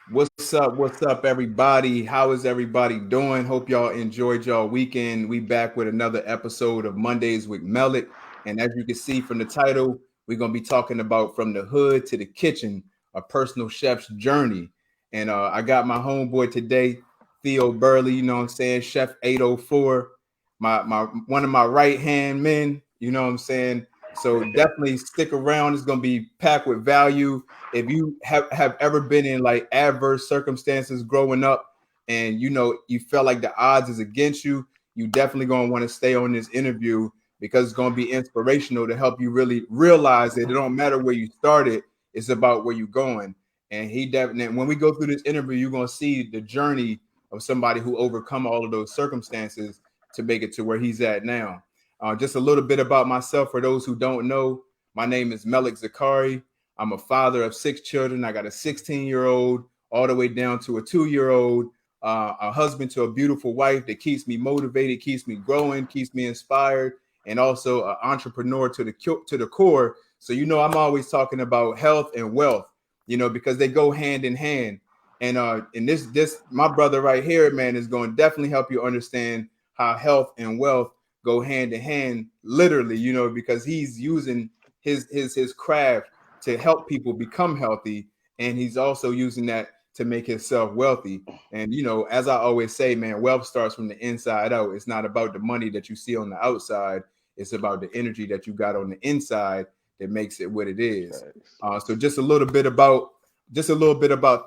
What's up, everybody? How is everybody doing? Hope y'all enjoyed y'all weekend. We back with another episode of Mondays with MELEK. And as you can see from the title, we're gonna be talking about from the hood to the kitchen, a personal chef's journey. And I got my homeboy today, Theo Burley, you know what I'm saying, Chef 804, my one of my right hand men, you know what I'm saying. So definitely stick around. It's gonna be packed with value. If you have ever been in like adverse circumstances growing up and you felt like the odds is against you, you definitely going to want to stay on this interview because it's going to be inspirational to help you really realize that it don't matter where you started, it's about where you're going. And he definitely, when we go through this interview, you're going to see the journey of somebody who overcome all of those circumstances to make it to where he's at now. Just a little bit about myself for those who don't know. My name is MELEK ZACHARI. I'm a father of 6 children. I got a 16-year-old all the way down to a 2-year-old, a husband to a beautiful wife that keeps me motivated, keeps me growing, keeps me inspired, and also an entrepreneur to the core. So I'm always talking about health and wealth, because they go hand in hand. And this my brother right here, man, is going to definitely help you understand how health and wealth go hand in hand, literally, because he's using his craft to help people become healthy, and he's also using that to make himself wealthy. And as I always say, man, wealth starts from the inside out. It's not about the money that you see on the outside. It's about the energy that you got on the inside that makes it what it is. So just a little bit about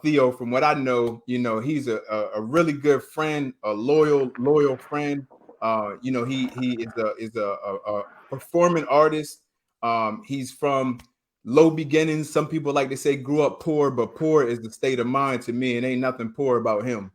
Theo. From what I know, he's a really good friend, a loyal friend. He is a performing artist. He's from low beginnings. Some people like to say grew up poor, but poor is the state of mind to me, and ain't nothing poor about him.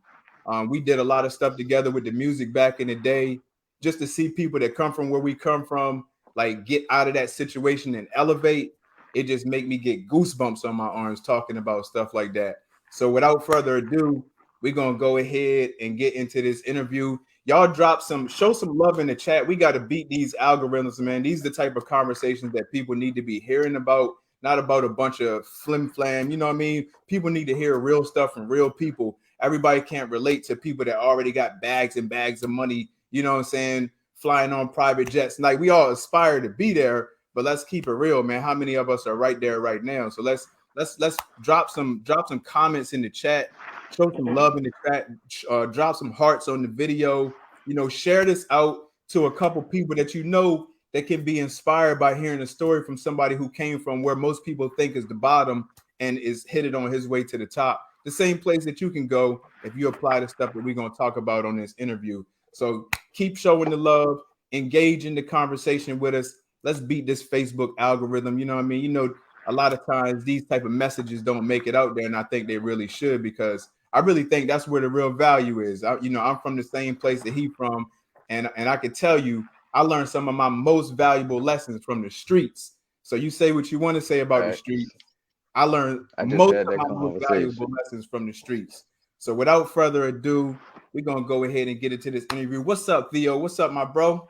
We did a lot of stuff together with the music back in the day, just to see people that come from where we come from, like get out of that situation and elevate. It just make me get goosebumps on my arms talking about stuff like that. So without further ado, we're gonna go ahead and get into this interview. Y'all show some love in the chat. We got to beat these algorithms, man. These are the type of conversations that people need to be hearing about, not about a bunch of flim flam. You know what I mean? People need to hear real stuff from real people. Everybody can't relate to people that already got bags and bags of money, you know what I'm saying? Flying on private jets. Like we all aspire to be there, but let's keep it real, man. How many of us are right there right now? So let's drop some comments in the chat, show some love in the chat, drop some hearts on the video. Share this out to a couple people that that can be inspired by hearing a story from somebody who came from where most people think is the bottom and is headed on his way to the top. The same place that you can go if you apply the stuff that we're going to talk about on this interview. So keep showing the love, engage in the conversation with us. Let's beat this Facebook algorithm. You know what I mean? A lot of times these type of messages don't make it out there, and I think they really should, because I really think that's where the real value is. I'm from the same place that he from, and I can tell you, I learned some of my most valuable lessons from the streets. So you say what you want to say about the Facts. streets. I learned I just most had of that my most valuable conversation. lessons from the streets. So without further ado, we're gonna go ahead and get into this interview. What's up, Theo? What's up, my bro?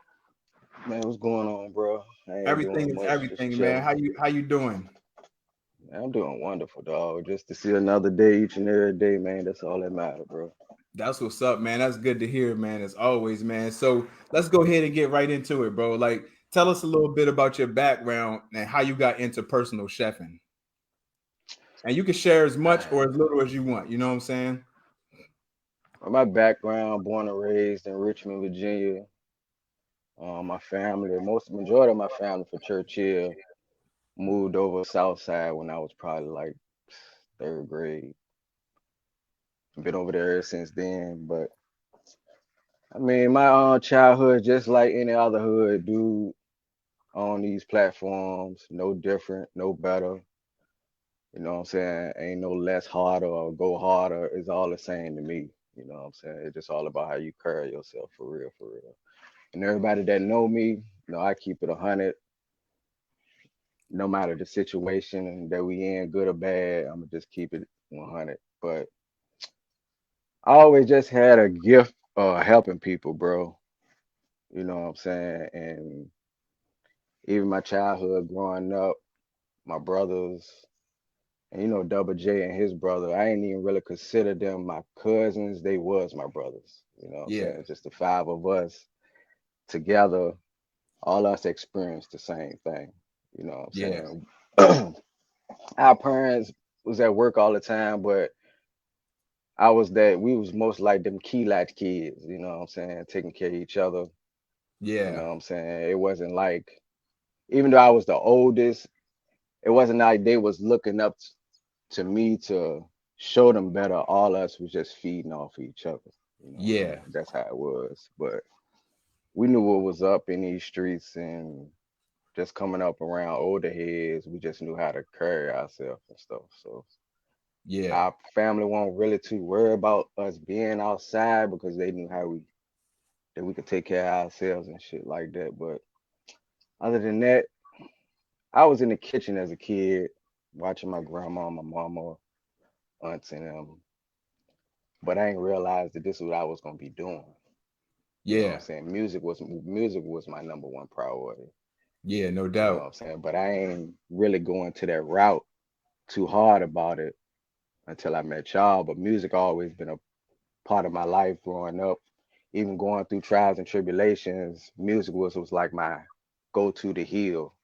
Man, what's going on, bro? I ain't Everything doing is much, just everything, man. chilling. How you doing? Man, I'm doing wonderful, dog. Just to see another day each and every day, man. That's all that matters, bro. That's what's up, man. That's good to hear, man. As always, man. So let's go ahead and get right into it, bro. Like, tell us a little bit about your background and how you got into personal chefing. And you can share as much or Man, as little as you want. You know what I'm saying? well, my background, born and raised in Richmond, Virginia. My family, most majority of my family for Churchill moved over South Side when I was probably like third grade. Been over there ever since then, but I mean, my childhood just like any other hood dude on these platforms, no different, no better. You know what I'm saying? Ain't no less harder or go harder. It's all the same to me. You know what I'm saying? It's just all about how you carry yourself for real, for real. And everybody that know me, I keep it 100, no matter the situation that we in, good or bad. I'm gonna just keep it 100. But I always just had a gift of helping people, bro. You know what I'm saying? And even my childhood growing up, my brothers And Double J and his brother, I ain't even really consider them my cousins. They was my brothers. You know what I'm Yeah, saying? Just the five of us together, all us experienced the same thing. You know what yeah, I'm saying? Our parents was at work all the time, but we was most like them key latch kids, you know what I'm saying, taking care of each other, you yeah, know what I'm saying? It wasn't like, even though I was the oldest, it wasn't like they was looking up to me to show them better. All us was just feeding off each other, you know what I'm yeah, saying? That's how it was. But we knew what was up in these streets, and just coming up around older heads, we just knew how to carry ourselves and stuff. So yeah, our family won't really too worry about us being outside because they knew how we that we could take care of ourselves and shit like that. But other than that, I was in the kitchen as a kid watching my grandma, my mama, aunts, and them. But I ain't realized that this is what I was gonna be doing. You know what I'm yeah, saying? Music was my number one priority. yeah, no You know doubt. what I'm saying? But I ain't really going to that route too hard about it until I met y'all. But music always been a part of my life growing up. Even going through trials and tribulations, music was like my go to the heal.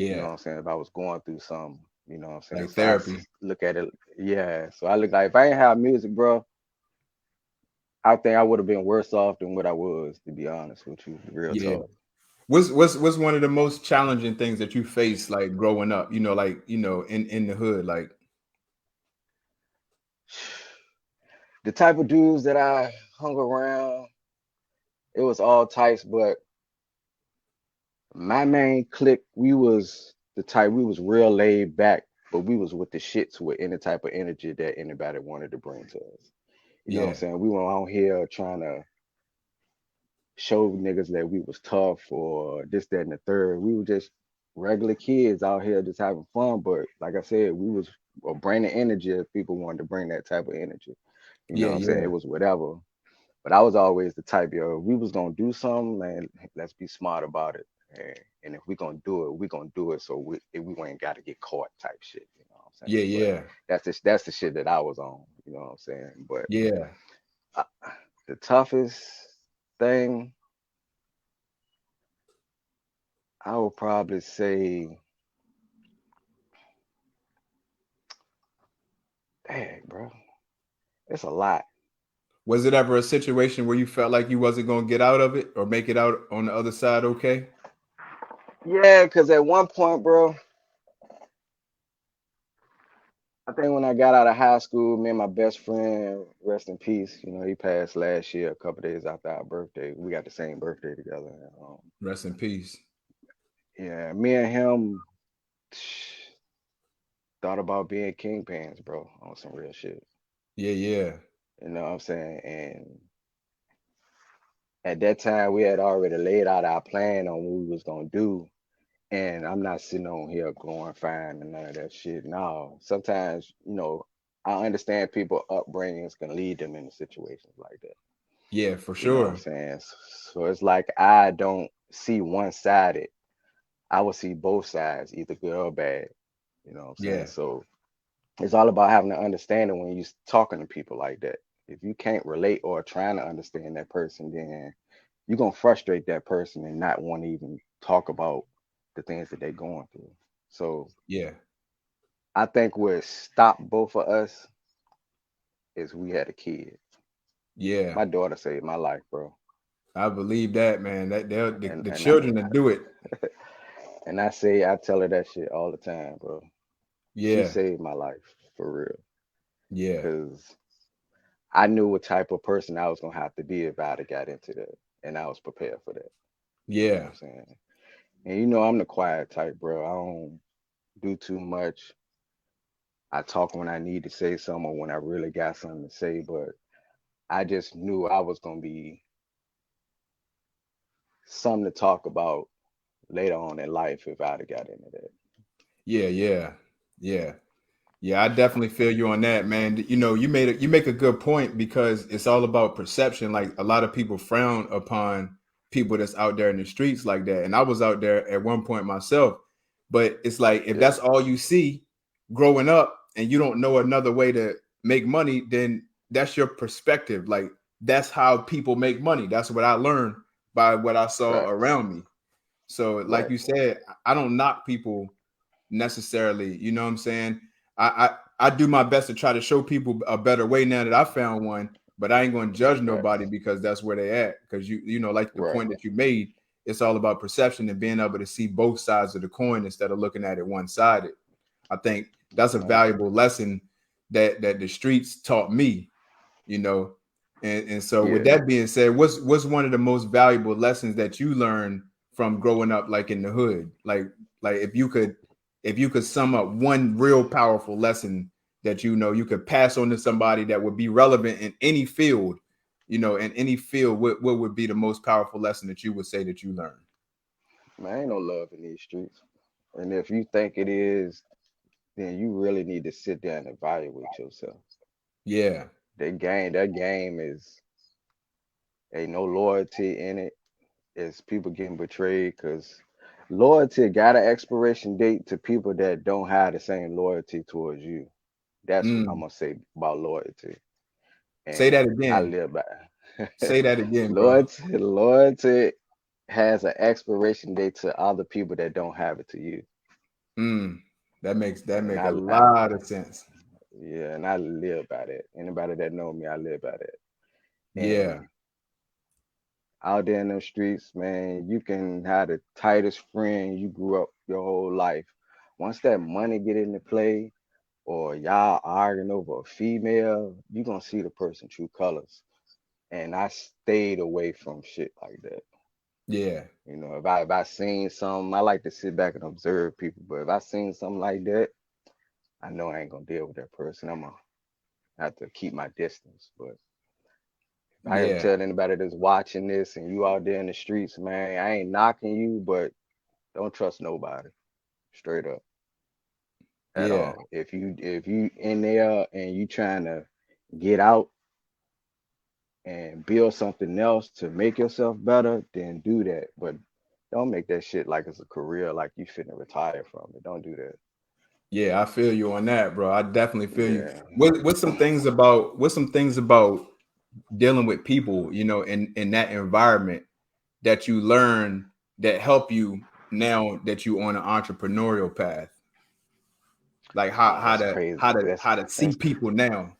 You know Yeah, what I'm saying? If I was going through something, you know what I'm saying? like So therapy. look at it, yeah. So I look like if I ain't have music, bro, I think I would have been worse off than what I was, to be honest with you, real Yeah. talk. What's one of the most challenging things that you faced like growing up? Like in the hood, like The type of dudes that I hung around, it was all types, but my main clique, we was real laid back, but we was with the shits with any type of energy that anybody wanted to bring to us. You know what I'm yeah, saying? We were on here trying to show niggas that we was tough or this, that, and the third. We were just regular kids out here just having fun. But like I said, we was bringing energy if people wanted to bring that type of energy. You know yeah, what I'm saying? yeah, It was whatever. But I was always the type, yo, if we was gonna do something, man, let's be smart about it. And if we gonna do it, we gonna do it so we ain't gotta get caught type shit. You know what I'm yeah, saying? But yeah, that's the shit that I was on. You know what I'm saying? But yeah. uh, the toughest thing I would probably say, dang, bro, it's a lot. Was it ever a situation where you felt like you wasn't gonna get out of it or make it out on the other side? Okay. Yeah, because at one point, bro, I think when I got out of high school, me and my best friend, rest in peace, he passed last year, a couple days after our birthday. We got the same birthday together. Rest in peace. Yeah, me and him thought about being kingpins, bro, on some real shit. Yeah, yeah, You know what I'm saying? And at that time, we had already laid out our plan on what we was gonna do. And I'm not sitting on here glorifying and none of that shit. No, sometimes, I understand people upbringings can lead them into situations like that. yeah, for You know what I'm sure. saying? So it's like I don't see one sided. I will see both sides, either good or bad. You know what I'm saying? Yeah, So it's all about having an understanding when you're talking to people like that. If you can't relate or trying to understand that person, then you're gonna frustrate that person and not want to even talk about the things that they're going through. So yeah, I think what stopped both of us is we had a kid. yeah. My daughter saved my life, bro. I believe that, man. That And the and I children that do it. and I tell her that shit all the time, bro. She Yeah, saved my life for real. yeah, Cause I knew what type of person I was gonna have to be if I'd have got into that. And I was prepared for that. You know what yeah, I'm saying? And I'm the quiet type, bro. I don't do too much. I talk when I need to say something or when I really got something to say, but I just knew I was gonna be something to talk about later on in life if I'd have got into that. yeah, yeah, yeah. Yeah, I definitely feel you on that, man. You make a good point because it's all about perception. Like a lot of people frown upon people that's out there in the streets like that. And I was out there at one point myself, but it's like if Yeah. that's all you see growing up, and you don't know another way to make money, then that's your perspective. Like that's how people make money. That's what I learned by what I saw Facts. around me. So, like Right. you said, I don't knock people necessarily. You know what I'm saying? I do my best to try to show people a better way now that I found one, but I ain't going to judge nobody Facts. because that's where they at. Because you know, like the Right. point that you made, it's all about perception and being able to see both sides of the coin instead of looking at it one sided. I think that's a Right. valuable lesson that the streets taught me, you know. And so with Yeah. that being said, what's one of the most valuable lessons that you learned from growing up like in the hood? Like if you could sum up one real powerful lesson that you know you could pass on to somebody that would be relevant in any field, you know, in any field, what would be the most powerful lesson that you would say that you learned? Man, ain't no love in these streets. And if you think it is, then you really need to sit down and evaluate yourself. Yeah. That game is ain't no loyalty in it. It's people getting betrayed because loyalty got an expiration date to people that don't have the same loyalty towards you. That's what I'm Mm. gonna say about loyalty. Say that And I again. live by Say that again, bro. loyalty has an expiration date to other people that don't have it to you. Mm. That And make a lot of sense. yeah, and I live by that. Anybody that know me, I live by that. Yeah. And out there in the streets, man, you can have the tightest friend you grew up your whole life. Once that money get into play, or y'all arguing over a female, you gonna see the person true colors. And I stayed away from shit like that. Yeah. You know, if I seen something, I like to sit back and observe people. But if I seen something like that, I know I ain't gonna deal with that person. I'm gonna have to keep my distance. But if I can Yeah. tell anybody that's watching this and you out there in the streets, man, I ain't knocking you, but don't trust nobody. Straight up at Yeah. all. If you in there and you trying to get out and build something else to make yourself better, then do that. But don't make that shit like it's a career, like you finna retire from it. Don't do that. Yeah, I feel you on that, bro. I definitely feel you. Yeah, What's some things about dealing with people, you know, in that environment that you learn that help you now that you on an entrepreneurial path? Like that's crazy. how to see That's people now.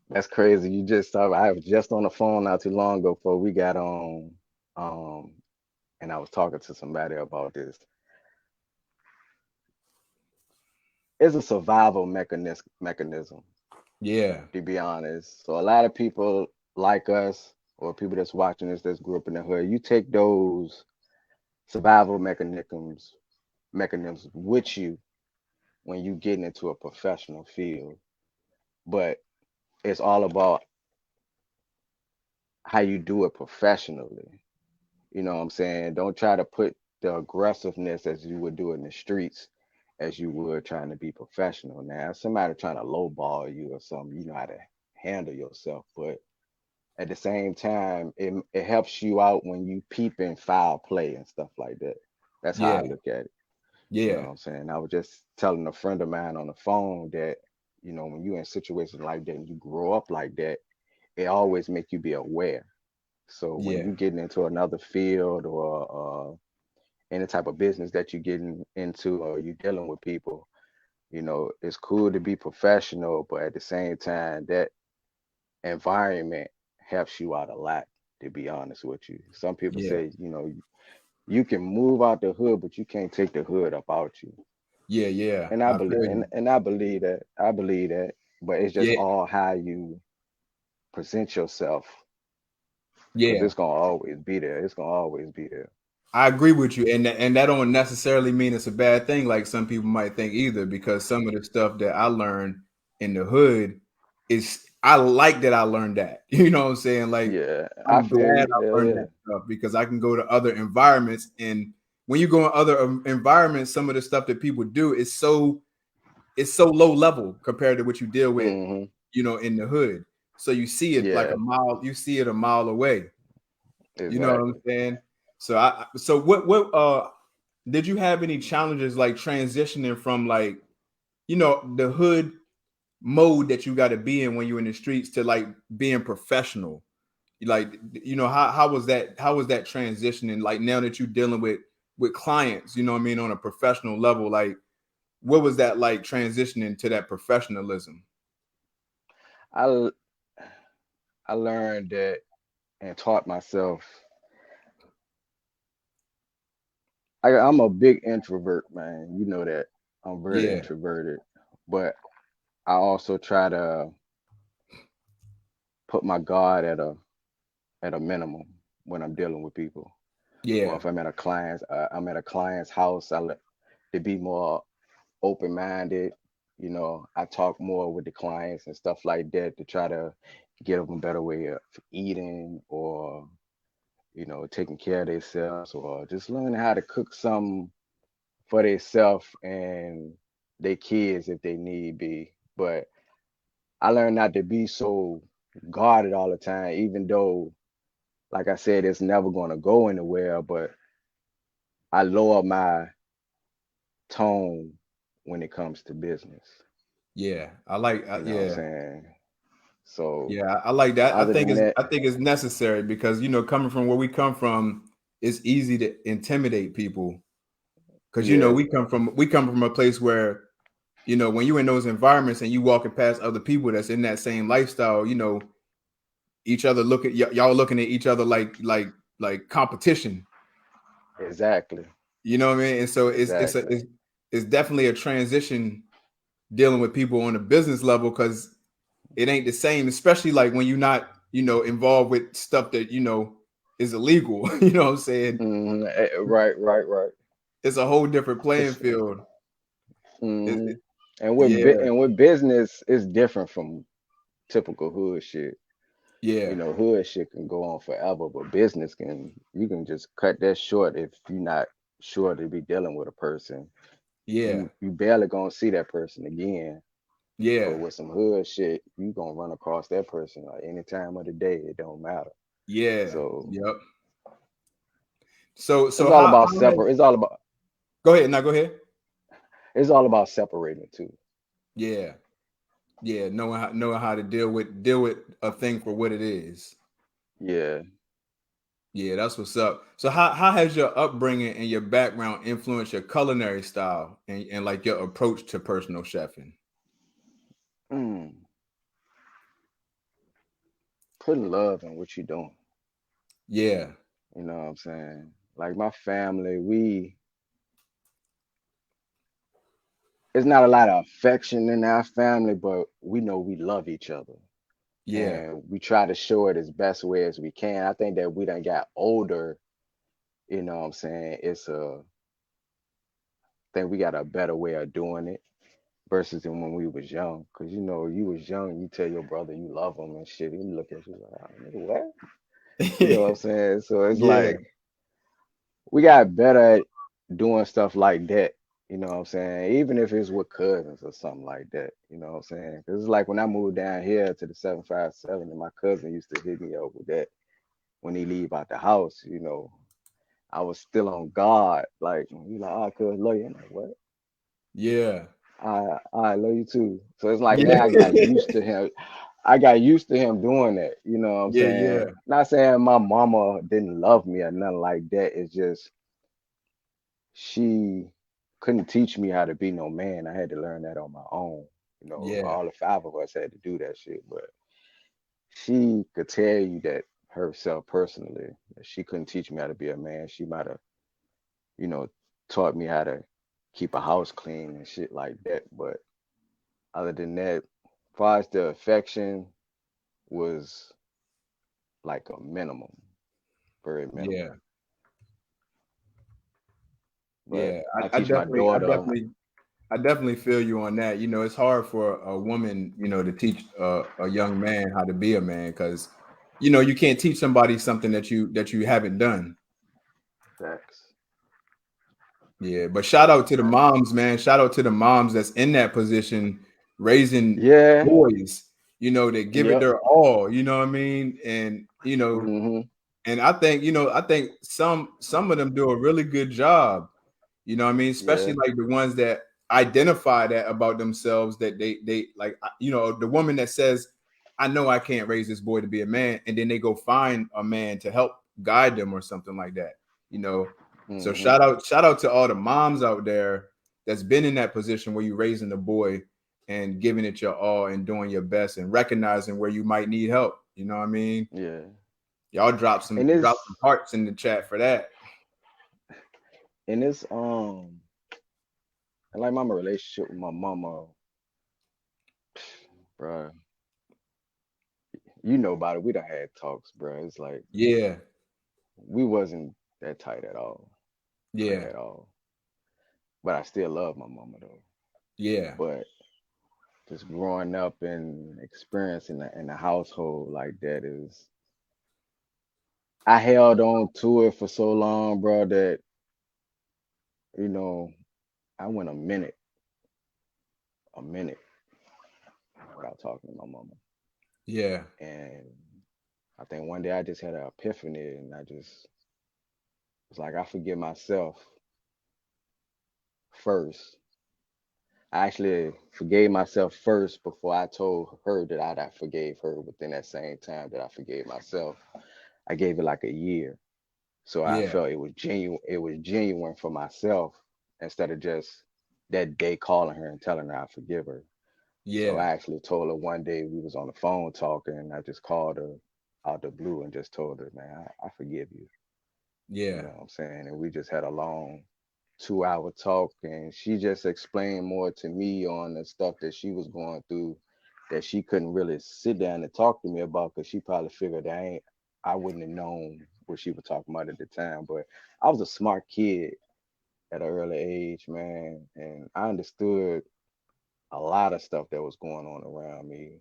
that's crazy. You just I was just on the phone not too long ago before we got on, um, and I was talking to somebody about this. It's a survival mechanism, Yeah. to be honest. So a lot of people like us or people that's watching this that's grew up in the hood, you take those survival mechanisms with you when you get into a professional field. But it's all about how you do it professionally. You know what I'm saying? Don't try to put the aggressiveness as you would do in the streets as you would trying to be professional. Now, if somebody trying to lowball you or something, you know how to handle yourself. But at the same time, it helps you out when you peep in foul play and stuff like that. That's how I Yeah. look at it. You know Yeah. what I'm saying? I was just telling a friend of mine on the phone that, when you're in situations like that and you grow up like that, it always make you be aware. So when Yeah. you getting into another field or any type of business that you're getting into or you're dealing with people, it's cool to be professional, but at the same time, that environment helps you out a lot, to be honest with you. Some people Yeah. say, you can move out the hood, but you can't take the hood up out you. Yeah. Yeah. And I I believe feel and, you. and I believe that. I believe that. But it's just Yeah. all how you present yourself, because Yeah. it's gonna always be there. It's gonna always be there. I agree with you, and that don't necessarily mean it's a bad thing, like some people might think either. Because some of the stuff that I learned in the hood is I like that I learned that. You know what I'm saying? Like Yeah, I I'm feel glad you. I Hell learned yeah. that stuff because I can go to other environments, and when you go in other environments, some of the stuff that people do is so low level compared to what you deal with, Hmm. you know, in the hood. So you see it like a Yeah, mile, you see it a mile away. You know what I'm exactly. saying? So what did you have any challenges like transitioning from like the hood mode that you got to be in when you're in the streets to like being professional. Like, how was that transitioning? Like now that you're dealing with clients, you know what I mean, on a professional level, like what was that like transitioning to that professionalism? I l- I learned that and taught myself. I'm a big introvert, man. You know that. I'm very Yeah, introverted, but I also try to put my guard at a minimum when I'm dealing with people. Or yeah, if I'm at a client's house, I let to be more open minded. I talk more with the clients and stuff like that to try to give them a better way of eating or taking care of themselves or just learning how to cook something for themselves and their kids if they need be. But I learned not to be so guarded all the time, even though, like I said, it's never going to go anywhere. But I lower my tone when it comes to business. yeah. I like, You know what I'm yeah, saying? So, yeah. I like that. I other think than it's that, I think it's necessary because coming from where we come from, it's easy to intimidate people because yeah, we come from a place where when you're in those environments and you walking past other people that's in that same lifestyle, each other y'all looking at each other like competition. exactly, You know what I mean? And so exactly. it's definitely a transition dealing with people on a business level because it ain't the same, especially like when you're not involved with stuff that is illegal. You know what I'm saying? Right, right, right. It's a whole different playing It's field. It, hmm it- and yeah, with business, it's different from typical hood shit. yeah, Hood shit can go on forever, but business you can just cut that short if you're not sure to be dealing with a person. yeah, You barely gonna see that person again. But yeah, with some hood shit, you gonna run across that person like any time of the day. It don't matter. yeah, So yep. So it's all about how has, separate. go ahead now, go ahead. It's all about separating too. Yeah, yeah, knowing how to deal with a thing for what it is. Yeah. Yeah, that's what's up. So how has your upbringing and your background influenced your culinary style and like your approach to personal chefing? Mm. Putting love in what you're doing. Yeah, You know what I'm saying? Like my family, we it's not a lot of affection in our family, but we know we love each other. yeah, And we try to show it as best way as we can. I think that we done got older, you know what I'm saying? I think we got a better way of doing it versus than when we was young. Cause you was young, you tell your brother you love him and shit. He look at you like, "Ah, nigga, what?" You know what I'm saying? So it's yeah, like we got better at doing stuff like that. You know what I'm saying? Even if it's with cousins or something like that. You know what I'm saying? Cause it's like when I moved down here to the 757 and my cousin used to hit me up with that when he leave out the house, I was still on guard. Like, he like, "Ah, cuz, love you." I'm like, "What?" yeah, I love you too. So it's like now I got yeah, used to him. I got used to him doing that. You know what I'm yeah, yeah, saying? Not saying my mama didn't love me or nothing like that. It's just she couldn't teach me how to be no man. I had to learn that on my own. yeah, All the five of us had to do that shit. But she could tell you that herself personally. That she couldn't teach me how to be a man. She might have, you know, taught me how to keep a house clean and shit like that. But other than that, as far as the affection was like a minimum, very yeah, minimum. But yeah. I I teach my definitely, I daughter, definitely, I definitely feel you on that. It's hard for a woman, to teach a young man how to be a man because, you can't teach somebody something that you haven't done. facts. Yeah, but shout out to the moms, man. Shout out to the moms that's in that position, raising Yeah, boys, that give it yep. their all, you know what I mean? And Hmm. I think some of them do a really good job, you know what I mean? Especially Yeah, like the ones that identify that about themselves, that they like, you know, the woman that says, I know I can't raise this boy to be a man, and then they go find a man to help guide them or something like that, you know. So Hmm. shout out to all the moms out there that's been in that position where you're raising the boy and giving it your all and doing your best and recognizing where you might need help. You know what I mean? Yeah. Y'all And drop some hearts in the chat for that. it's and like my relationship with my mama, bro. You know about it. We done had talks, bro. It's like Yeah, we wasn't that tight at all, like yeah, at all. But I still love my mama though. yeah, But just growing up and experiencing in a household like that is, I held on to it for so long, bro, that you know I went a minute without talking to my mama, yeah, and I think one day I just had an epiphany, and I just was like, I forgive myself first. I actually forgave myself first before I told her that I forgave her. Within that same time that I forgave myself, I gave it like a year, so I yeah, felt it was genuine. It was genuine for myself instead of just that day calling her and telling her I forgive her. So yeah, I actually told her one day we was on the phone talking, and I just called her out the blue and just told her, man, I forgive you. You yeah, know what I'm saying? And we just had a long 2 hour talk, and she just explained more to me on the stuff that she was going through that she couldn't really sit down and talk to me about because she probably figured I wouldn't have known what she was talking about at the time. But I was a smart kid at an early age, man, and I understood a lot of stuff that was going on around me.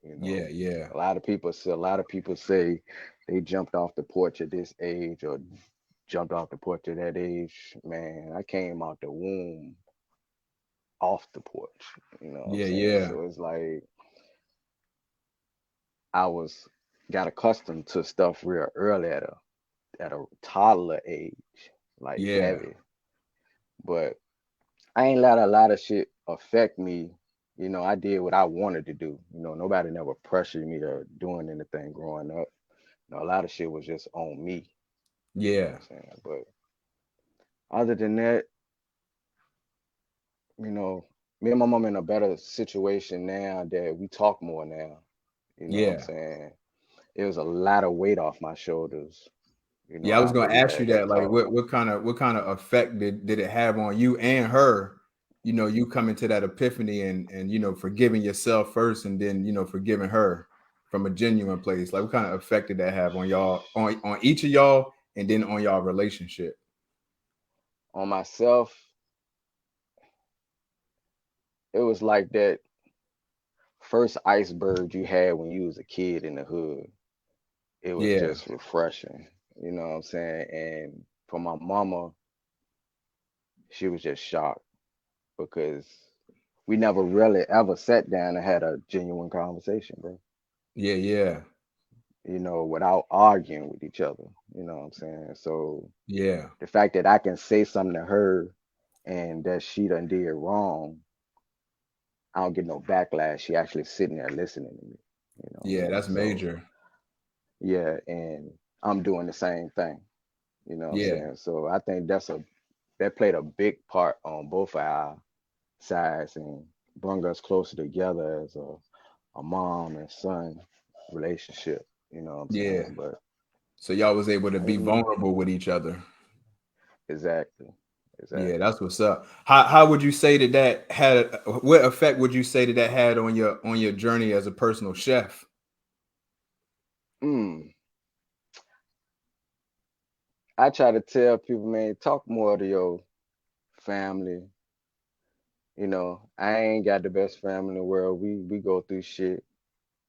You yeah, know, yeah, a lot of people say they jumped off the porch at this age or jumped off the porch at that age. Man, I came out the womb off the porch. You know what I'm yeah, saying? yeah, So it's like I was got accustomed to stuff real early at a toddler age, like yeah, heavy. But I ain't let a lot of shit affect me. You know, I did what I wanted to do. You know, nobody never pressured me to doing anything growing up. You know, a lot of shit was just on me. You know what yeah, I'm saying? But other than that, you know, me and my mom in a better situation now that we talk more now. You know what I'm yeah. saying? It was a lot of weight off my shoulders, you know, Yeah, I was gonna after we ask you had that that. Like, talk. what kind of effect did it have on you and her? You know, you coming to that epiphany and you know forgiving yourself first, and then you know forgiving her from a genuine place. Like, what kind of effect did that have on y'all, on each of y'all, and then on y'all relationship? On myself, it was like that first iceberg you had when you was a kid in the hood. It was Yeah, just refreshing. You know what I'm saying? And for my mama, she was just shocked because we never really ever sat down and had a genuine conversation, bro. yeah, yeah, You know, without arguing with each other. You know what I'm saying? So yeah, the fact that I can say something to her and that she done did wrong, I don't get no backlash. She actually sitting there listening to me. You know what yeah. I mean? That's So major. yeah, and I'm doing the same thing. You know what I'm Yeah, saying? So I think that played a big part on both of our sides and bring us closer together as a mom and son relationship. You know what I'm yeah. saying? But So y'all was able to other be than that, vulnerable with each other. exactly, Yeah, exactly. that's what's up. How would you say that that had what effect would you say that that had on your journey as a personal chef? Mm. I try to tell people, man, talk more to your family. You know, I ain't got the best family in the world. We go through shit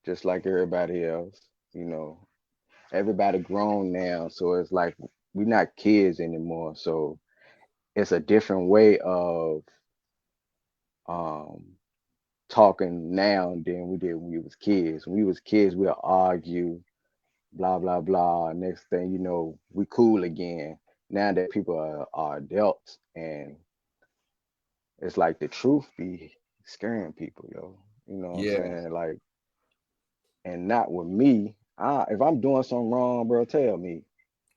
just like everybody else. You know, everybody grown now, so it's like we're not kids anymore. So it's a different way of um talking now than we did when we was kids. When we was kids, we'll argue, blah blah blah. Next thing you know, we cool again. Now that people are adults and it's like the truth be scaring people, yo. You know what I'm Yeah, saying? Like, and not with me. If I'm doing something wrong, bro, tell me.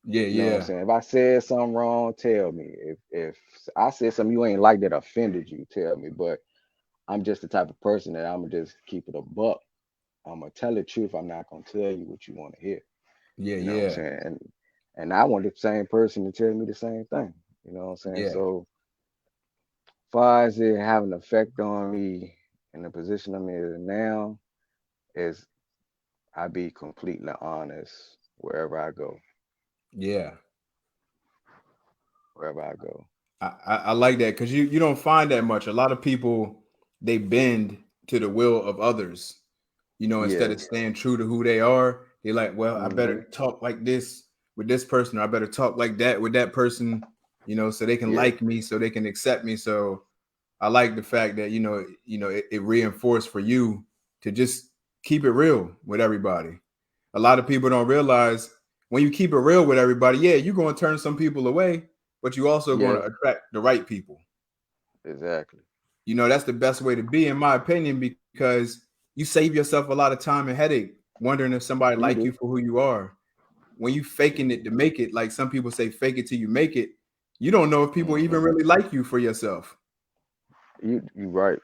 yeah, You know what I'm yeah, saying? If I said something wrong, tell me. If I said something you ain't like that offended you, tell me. But I'm just the type of person that I'm gonna just keep it a buck. I'm gonna tell the truth. I'm not gonna tell you what you want to hear. yeah, You know what I'm yeah, saying? And I want the same person to tell me the same thing. You know what I'm saying? yeah, So far as it having an effect on me in the position I'm in now, is I be completely honest wherever I go. yeah. Wherever I go. I like that because you don't find that much. A lot of people they bend to the will of others. Instead Yeah. of staying true to who they are, they like, well, I Hmm. better talk like this with this person, or I better talk like that with that person, so they can Yeah. like me, so they can accept me. So I like the fact that it reinforced for you to just keep it real with everybody. A lot of people don't realize when you keep it real with everybody, yeah, you're going to turn some people away, but you also going Yeah. to attract the right people. Exactly. That's the best way to be, in my opinion, because you save yourself a lot of time and headache wondering if somebody You like you do. for who you are. When you faking it to make it, like some people say, fake it till you make it. You don't know if people even Hmm. really like you for yourself You right.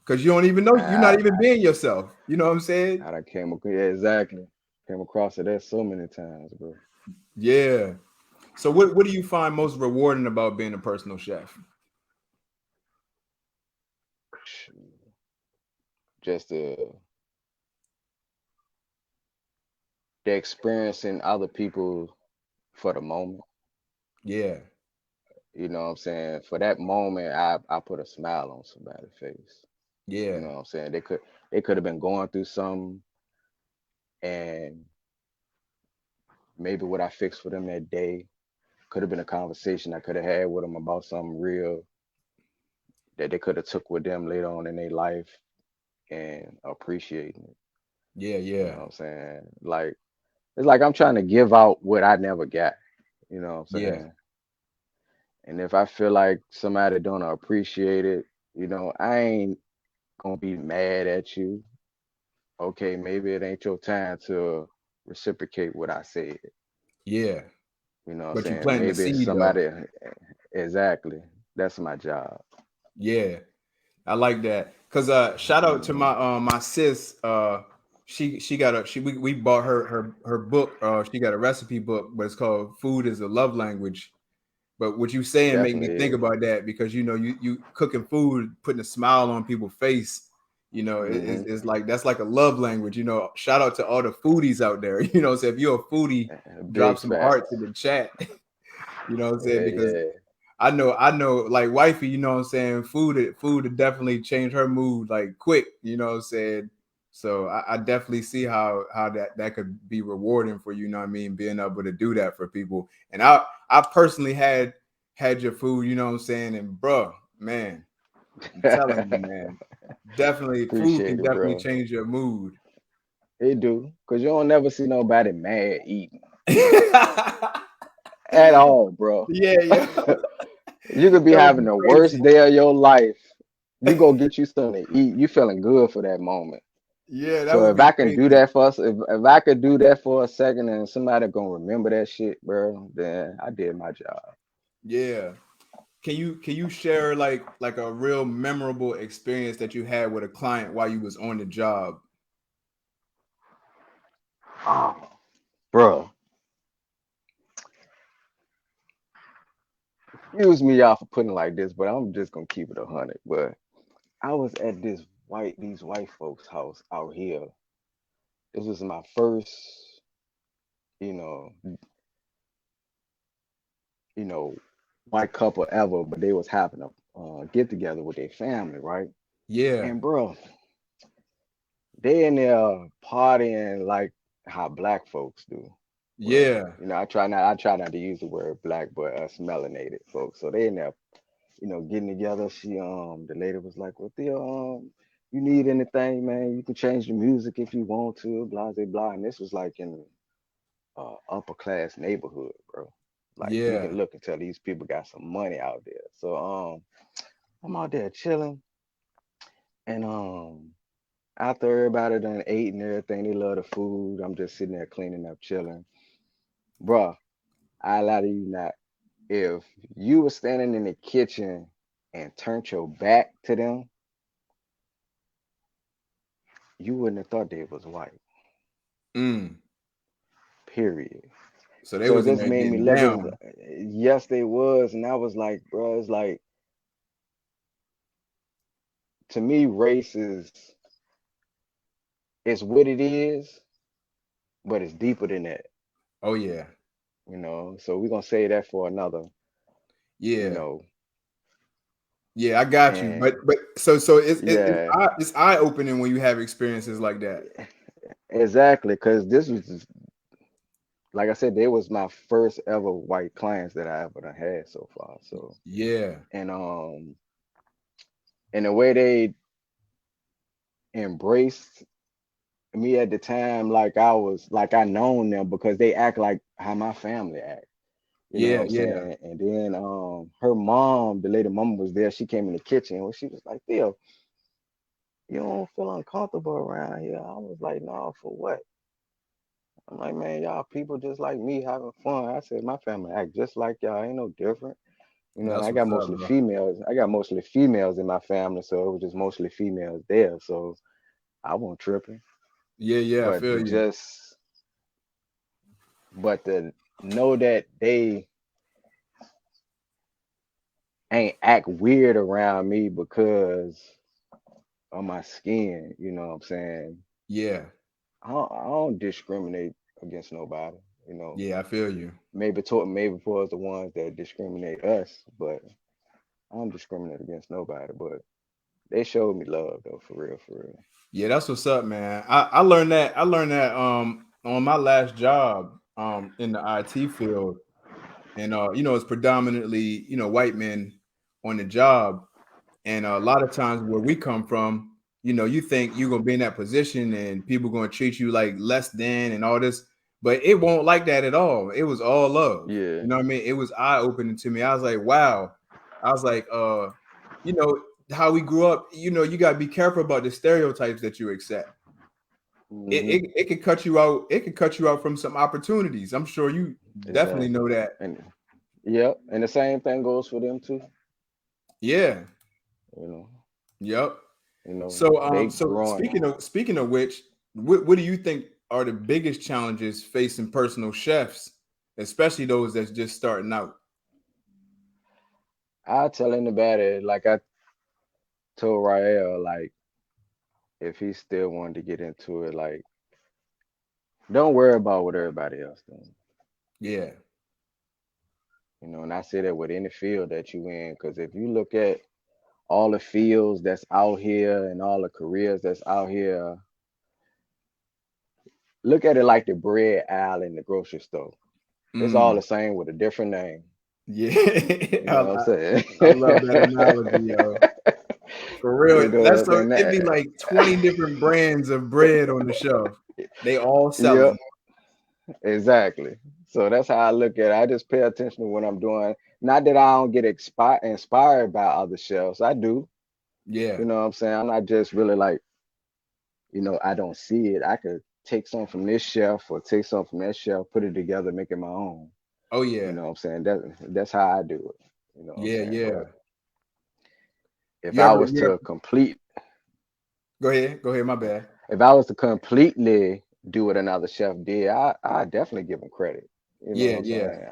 because you don't even know you're not I even being yourself. You know what I'm saying? I done yeah, exactly. Came across it that so many times, bro. Yeah. So what do you find most rewarding about being a personal chef? Just the experiencing other people for the moment. Yeah. You know what I'm saying? For that moment, I put a smile on somebody's face. You Yeah. know what I'm saying? They could have been going through something, and maybe what I fixed for them that day could have been a conversation I could have had with them about something real that they could have took with them later on in their life and appreciating it. Yeah. You know Yeah. what I'm saying? Like it's like I'm trying to give out what I never got. You know what I'm Yeah. saying? And if I feel like somebody don't appreciate it, I ain't gonna be mad at you. Okay, maybe it ain't your time to reciprocate what I said. Yeah. You know what I'm But you saying? planting the Maybe seed though. somebody exactly. That's my job. Yeah. I like that. Cause shout out to Hmm. my sis. She got a she we bought her book. She got a recipe book, but it's called Food is a Love Language. But what you It saying make me definitely think is. about that because you cooking food, putting a smile on people's face. Hmm. It's like that's like a love language. Shout out to all the foodies out there. So if you're a foodie, drop Big some hearts facts. in the chat. You know what I'm saying? Yeah, Because yeah. I know, like wifey, you know what I'm saying? Food to definitely change her mood like quick, you know what I'm saying? So I definitely see how that could be rewarding for you, you know what I mean, being able to do that for people. And I personally had your food, you know what I'm saying? And bro, man, I'm telling you, man, definitely food Appreciate can it, definitely bro. change your mood. It do. Cause you don't never see nobody mad eating Yeah, at all, bro. yeah. You could be That would having be the worst crazy. day of your life. You go get you something to eat. You feeling good for that moment. Yeah, that So would if be I can do crazy. that for us, if I could do that for a second and somebody gonna remember that shit, bro, then I did my job. Yeah. Can you share like a real memorable experience that you had with a client while you was on the job? Oh, bro, excuse me y'all for putting it like this, but I'm just gonna keep it 100. But I was at these white folks' house out here. This was my first, you know, you know, white couple ever, but they was having a get together with their family, right? Yeah, And bro, they in there partying like how black folks do. Well, yeah, I try not to use the word black, but us melanated folks. So they in there, getting together. The lady was like, "Well, Theo, you need anything, man? You can change the music if you want to, blah, blah, blah." And this was like in upper class neighborhood, bro. Like you yeah, can look and tell these people got some money out there. So I'm out there chilling, and after everybody done ate and everything, they love the food. I'm just sitting there cleaning up, chilling, bruh. I lie to you not. If you were standing in the kitchen and turned your back to them, you wouldn't have thought they was white. Mm. Period. So they So it was in just there made me getting look at down. yes, they was, and I was like, bro, it's like to me, race is what it is, but it's deeper than that, Oh yeah. you know. So we're gonna say that for another, you Yeah. know, Yeah, I got you. and But so yeah, it's eye opening when you have experiences like that. exactly, because this was like I said, they was my first ever white clients that I ever done had so far. So Yeah. and and the way they embraced me at the time, like I was like I known them because they act like how my family act. You know what Yeah, I'm yeah. saying? And then her mom, the lady mama was there. She came in the kitchen. Well, she was like, Theo, you don't feel uncomfortable around here. I was like, no, for what? I'm like, man, y'all people just like me having fun. I said, my family act just like y'all, ain't no different. You know, and That's I what's got up, mostly bro. females. I got mostly females in my family, so it was just mostly females there. So I wasn't tripping. Yeah, yeah, I But to feel you. just but to know that they ain't act weird around me because of my skin, you know what I'm saying? Yeah. I don't discriminate against nobody, you know. Yeah, I feel you. Maybe towards the ones that discriminate us, but I don't discriminate against nobody. But they showed me love though, for real, for real. Yeah, that's what's up, man. I learned that on my last job in the IT field. And it's predominantly, white men on the job. And a lot of times where we come from, you think you're gonna be in that position and people gonna treat you like less than and all this, but it won't like that at all. It was all love. Yeah, You know what I mean? It was eye opening to me. I was like, wow. I was like, you know, how we grew up, you gotta be careful about the stereotypes that you accept. It, hmm, it it could cut you out, it could cut you out from some opportunities. I'm sure you definitely exactly. know that. And yep, and the same thing goes for them too. Yeah. You know, Yep. you know, So, they so growing. speaking of which, what do you think are the biggest challenges facing personal chefs, especially those that's just starting out? I tell anybody, like I told Rael, like if he still wanted to get into it, like don't worry about what everybody else doing. Yeah, You know, and I say that with any field that you in, because if you look at all the fields that's out here and all the careers that's out here, look at it like the bread aisle in the grocery store. It's all mm, the same with a different name. yeah. You I, know what I'm I, saying? I love that analogy, yo. For real, You know what that's I'm so saying? it'd be like 20 different brands of bread on the shelf. They all Yep, selling. exactly. So that's how I look at it. I just pay attention to what I'm doing. Not that I don't get inspired by other chefs. I do. Yeah. You know what I'm saying? I'm not just really like, I don't see it. I could take something from this chef or take something from that chef, put it together, make it my own. Oh You yeah. know what I'm saying? That's how I do it. You know what I'm Yeah, saying? yeah. But if You I ever was you to ever complete go ahead. Go ahead, my bad. if I was to completely do what another chef did, I definitely give him credit. You know what Yeah, I'm yeah, saying?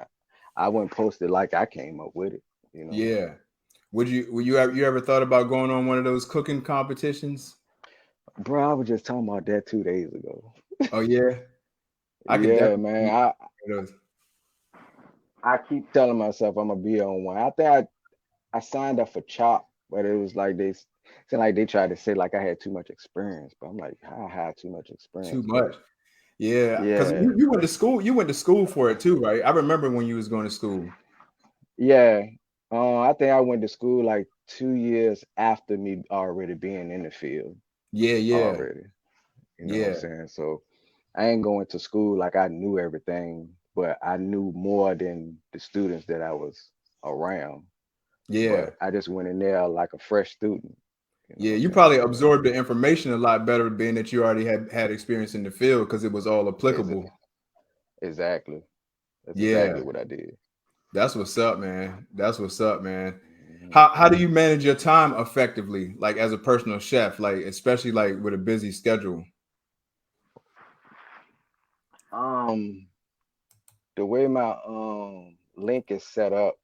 I wouldn't post it like I came up with it, you know. yeah. Would you ever thought about going on one of those cooking competitions? Bro, I was just talking about that 2 days ago. Oh yeah, I could Yeah, definitely man. see I one of those. I keep telling myself I'm gonna be on one. I think I signed up for Chop, but it was like seemed like they tried to say like I had too much experience, but I'm like, I had too much Too experience, but much. Yeah, because yeah, you went to school. You went to school for it too, right? I remember when you was going to school. yeah. I think I went to school like 2 years after me already being in the field Yeah, yeah, already. You know what I'm yeah. saying? So I ain't going to school like I knew everything, but I knew more than the students that I was around. Yeah. but I just went in there like a fresh student. You know Yeah, what I'm you saying? probably So absorbed the information a lot better being that you already had experience in the field because it was all is it applicable. exactly? That's exactly Yeah, what I did. that's what's up, man. That's what's up, man. Mhm. How do you manage your time effectively, like as a personal chef, like especially like with a busy schedule? Um, the way my link is set up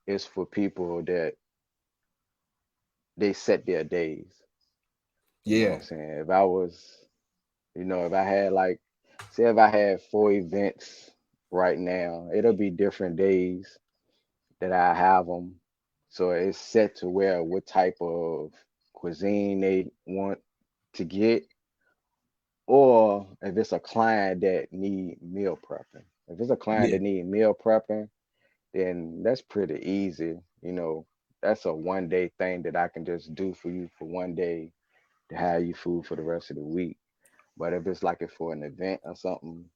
is for people that they set their days. You know what I'm Yeah, saying? If I was, if I had like, say if I had 4 events right now, it'll be different days that I have them. So it's set to where what type of cuisine they want to get, or if it's a client that need meal prepping. If it's a client yeah. that need meal prepping, then that's pretty easy. That's a 1 day thing that I can just do for you for 1 day to have you food for the rest of the week. But if it's like it for an event or something,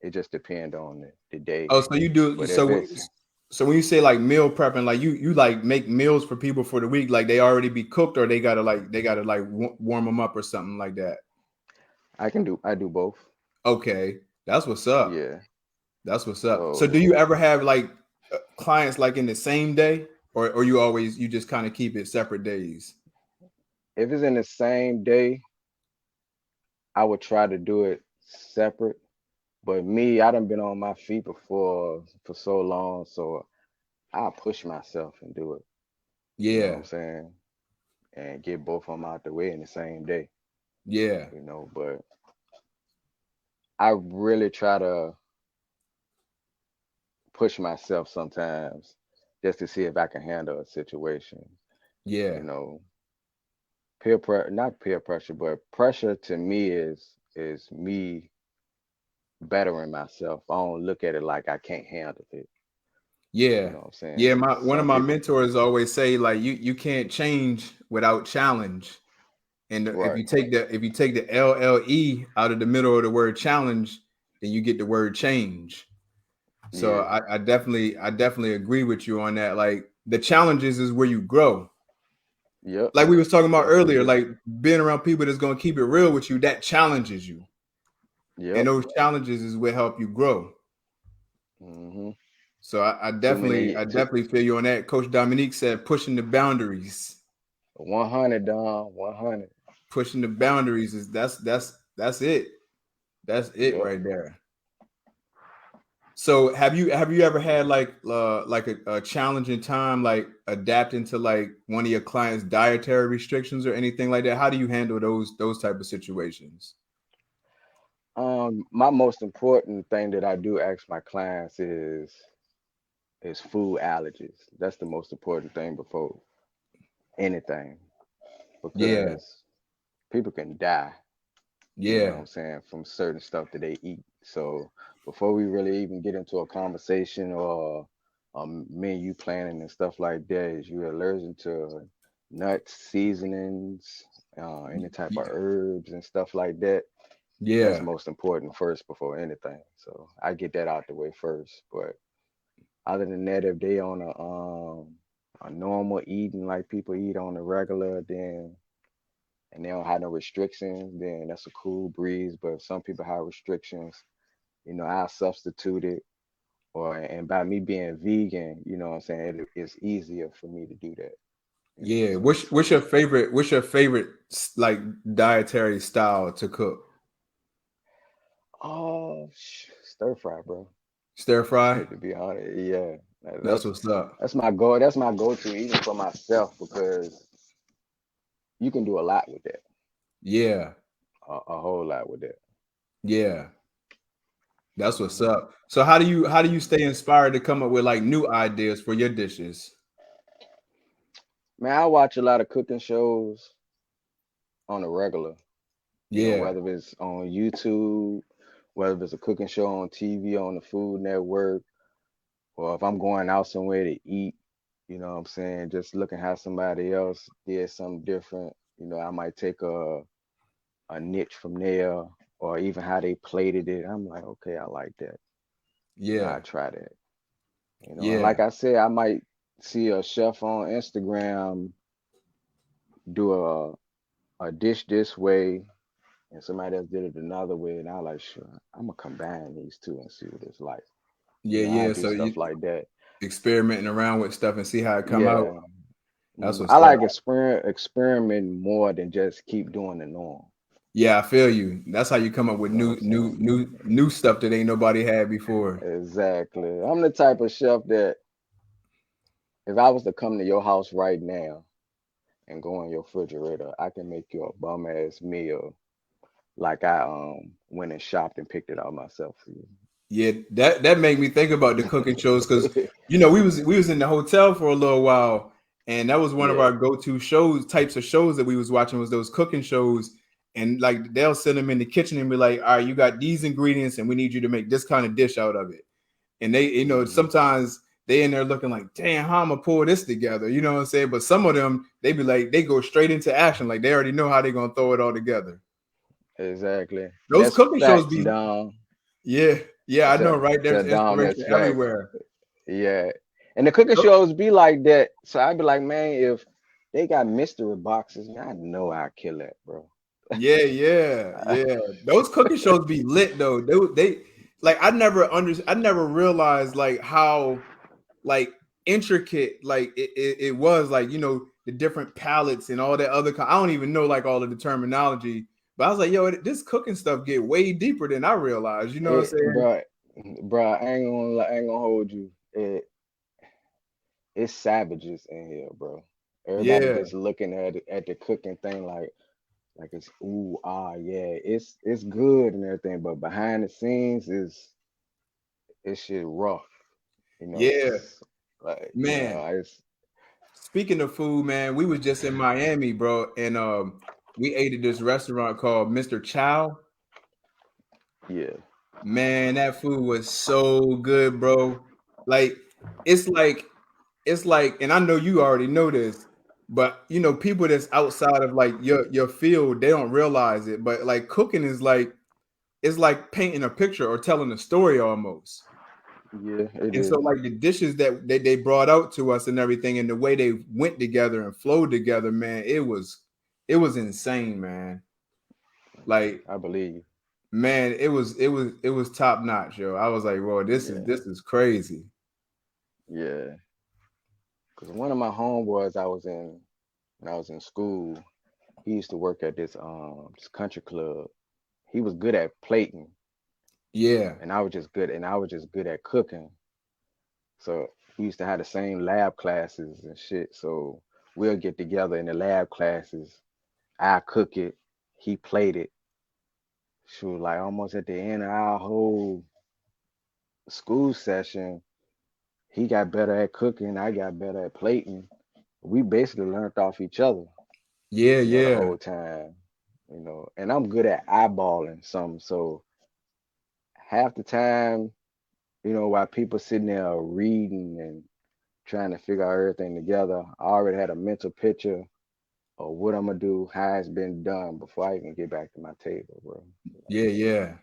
it just depends on the day. Oh, so you do But if so. it's So when you say like meal prepping, like you like make meals for people for the week, like they already be cooked, or they gotta like warm them up or something like that. I do both. Okay, that's what's up. Yeah. That's what's up. So do So you ever have like clients like in the same day, or you just kind of keep it separate days? if it's in the same day, I would try to do it separate. But me, I done been on my feet before for so long, so I push myself and do it. You know what I'm Yeah, saying? And get both of them out the way in the same day. yeah, But I really try to push myself sometimes just to see if I can handle a situation. You yeah, know, not peer pressure, but pressure to me is me bettering myself. I don't look at it like I can't handle it. You yeah, know what I'm yeah. saying? My one of Some my people, mentors always say like you can't change without challenge. And if right? you take the LLE out of the middle of the word challenge, then you get the word change. So Yeah. I definitely agree with you on that. Like the challenges is where you grow. Yep. Like we was talking about Definitely earlier, do. like being around people that's gonna keep it real with you, that challenges you. And Yep. those challenges is what help you grow. Hmm. So I, I Too definitely many. I definitely feel you on that. Coach Dominique said pushing the boundaries. 100, Don. 100. Pushing the boundaries is that's it. That's it Yep. right there. So have you ever had like a challenging time like adapting to like one of your clients' dietary restrictions or anything like that? How do you handle those type of situations? My most important thing that I do ask my clients is food allergies. That's the most important thing before anything Yeah, because people can die, you know what yeah, I'm saying, from certain stuff that they eat. So before we really even get into a conversation or menu planning and stuff like that, is you allergic to nuts, seasonings, any type of y- herbs and stuff like that. That's yeah, most important first before anything. So I get that out the way first. But other than that, if they on a normal eating like people eat on the regular, then and they don't have no restrictions, then that's a cool breeze. But if some people have restrictions, I substitute it. Or and by me being vegan, you know what I'm saying, it's easier for me to do that. yeah. What's So your favorite? What's your favorite like dietary style to cook? stir fry, bro. Stir fry. To be honest, yeah. That's what's up. That's my goal. That's my go-to even for myself because you can do a lot with that. Yeah, A whole lot with that. yeah. That's what's Hmm. up. So how do you stay inspired to come up with like new ideas for your dishes? Man, I watch a lot of cooking shows on a regular. Yeah, Whether it's on YouTube, whether it's a cooking show on TV on the Food Network, or if I'm going out somewhere to eat, what I'm saying, just looking how somebody else did something different. I might take a niche from there, or even how they plated it. I'm like, okay, I like that. I yeah, try that. And like yeah, I said, I might see a chef on Instagram do a dish this way and somebody else did it another way, and I was like, sure, I'm gonna combine these two and see what it's like. Yeah, I yeah. do So stuff you like that. experimenting around with stuff and see how it come out. Yeah. That's I what's up. like experiment more than just keep doing the norm. Yeah, I feel you. That's how you come up with You know what I'm saying? new stuff that ain't nobody had before. Exactly. I'm the type of chef that if I was to come to your house right now and go in your refrigerator, I can make you a bum ass meal like I went and shopped and picked it out myself for Yeah, that made me think about the cooking shows because you. we was in the hotel for a little while, and that was one of Yeah. our go-to shows types of shows that we was watching was those cooking shows, and like they'll send them in the kitchen and be like, all right, you got these ingredients, and we need you to make this kind of dish out of it, and they Hmm. sometimes they in there looking like, damn, how I'm gonna pull this together, you know what I'm saying? But some of them they be like they go straight into action, like they already know how they gonna throw it all together. Exactly. Those That's cooking shows facts, be Dom. yeah, yeah, I know, To right? There's Dom, that's inspiration facts. everywhere. Yeah. And the cooking shows be like that. So I'd be like, man, if they got mystery boxes, man, I know I'd kill that, bro. Yeah, yeah, yeah. Those cooking shows be lit though. They like I never realized like how like intricate like it was like the different palettes and all that other I don't even know like all of the terminology. But I was like, yo, this cooking stuff get way deeper than I realized. You know what I'm saying? Bro, I ain't gonna hold you. It's savages in here, bro. Everybody Yeah, just looking at the cooking thing like it's ooh ah yeah, it's good and everything, but behind the scenes is shit rough. yeah, It's like man. it's Speaking of food, man, we was just in Miami, bro, and we ate at this restaurant called Mr. Chow. yeah. Man, that food was so good, bro. Like it's like it's like, and I know you already know this, but people that's outside of like your field, they don't realize it. But like cooking is like it's like painting a picture or telling a story almost. Yeah, it And so is. like the dishes that they brought out to us and everything and the way they went together and flowed together, man, it was insane, man. Like, I believe. man, it was top notch, yo. I was like, whoa, this is Yeah, this is crazy. yeah. Because one of my homeboys I was in when I was in school, he used to work at this country club. He was good at plating, Yeah. and I was just good at cooking. So we used to have the same lab classes and shit. So we'll get together in the lab classes. I cook it, he played it. Shoot, like almost at the end of our whole school session, he got better at cooking, I got better at plating. We basically learned off each other, Yeah, the yeah. whole time, and I'm good at eyeballing some. So half the time, while people sitting there reading and trying to figure out everything together, I already had a mental picture of what I'm gonna do, how it's been done before I even get back to my table, bro. Yeah, yeah.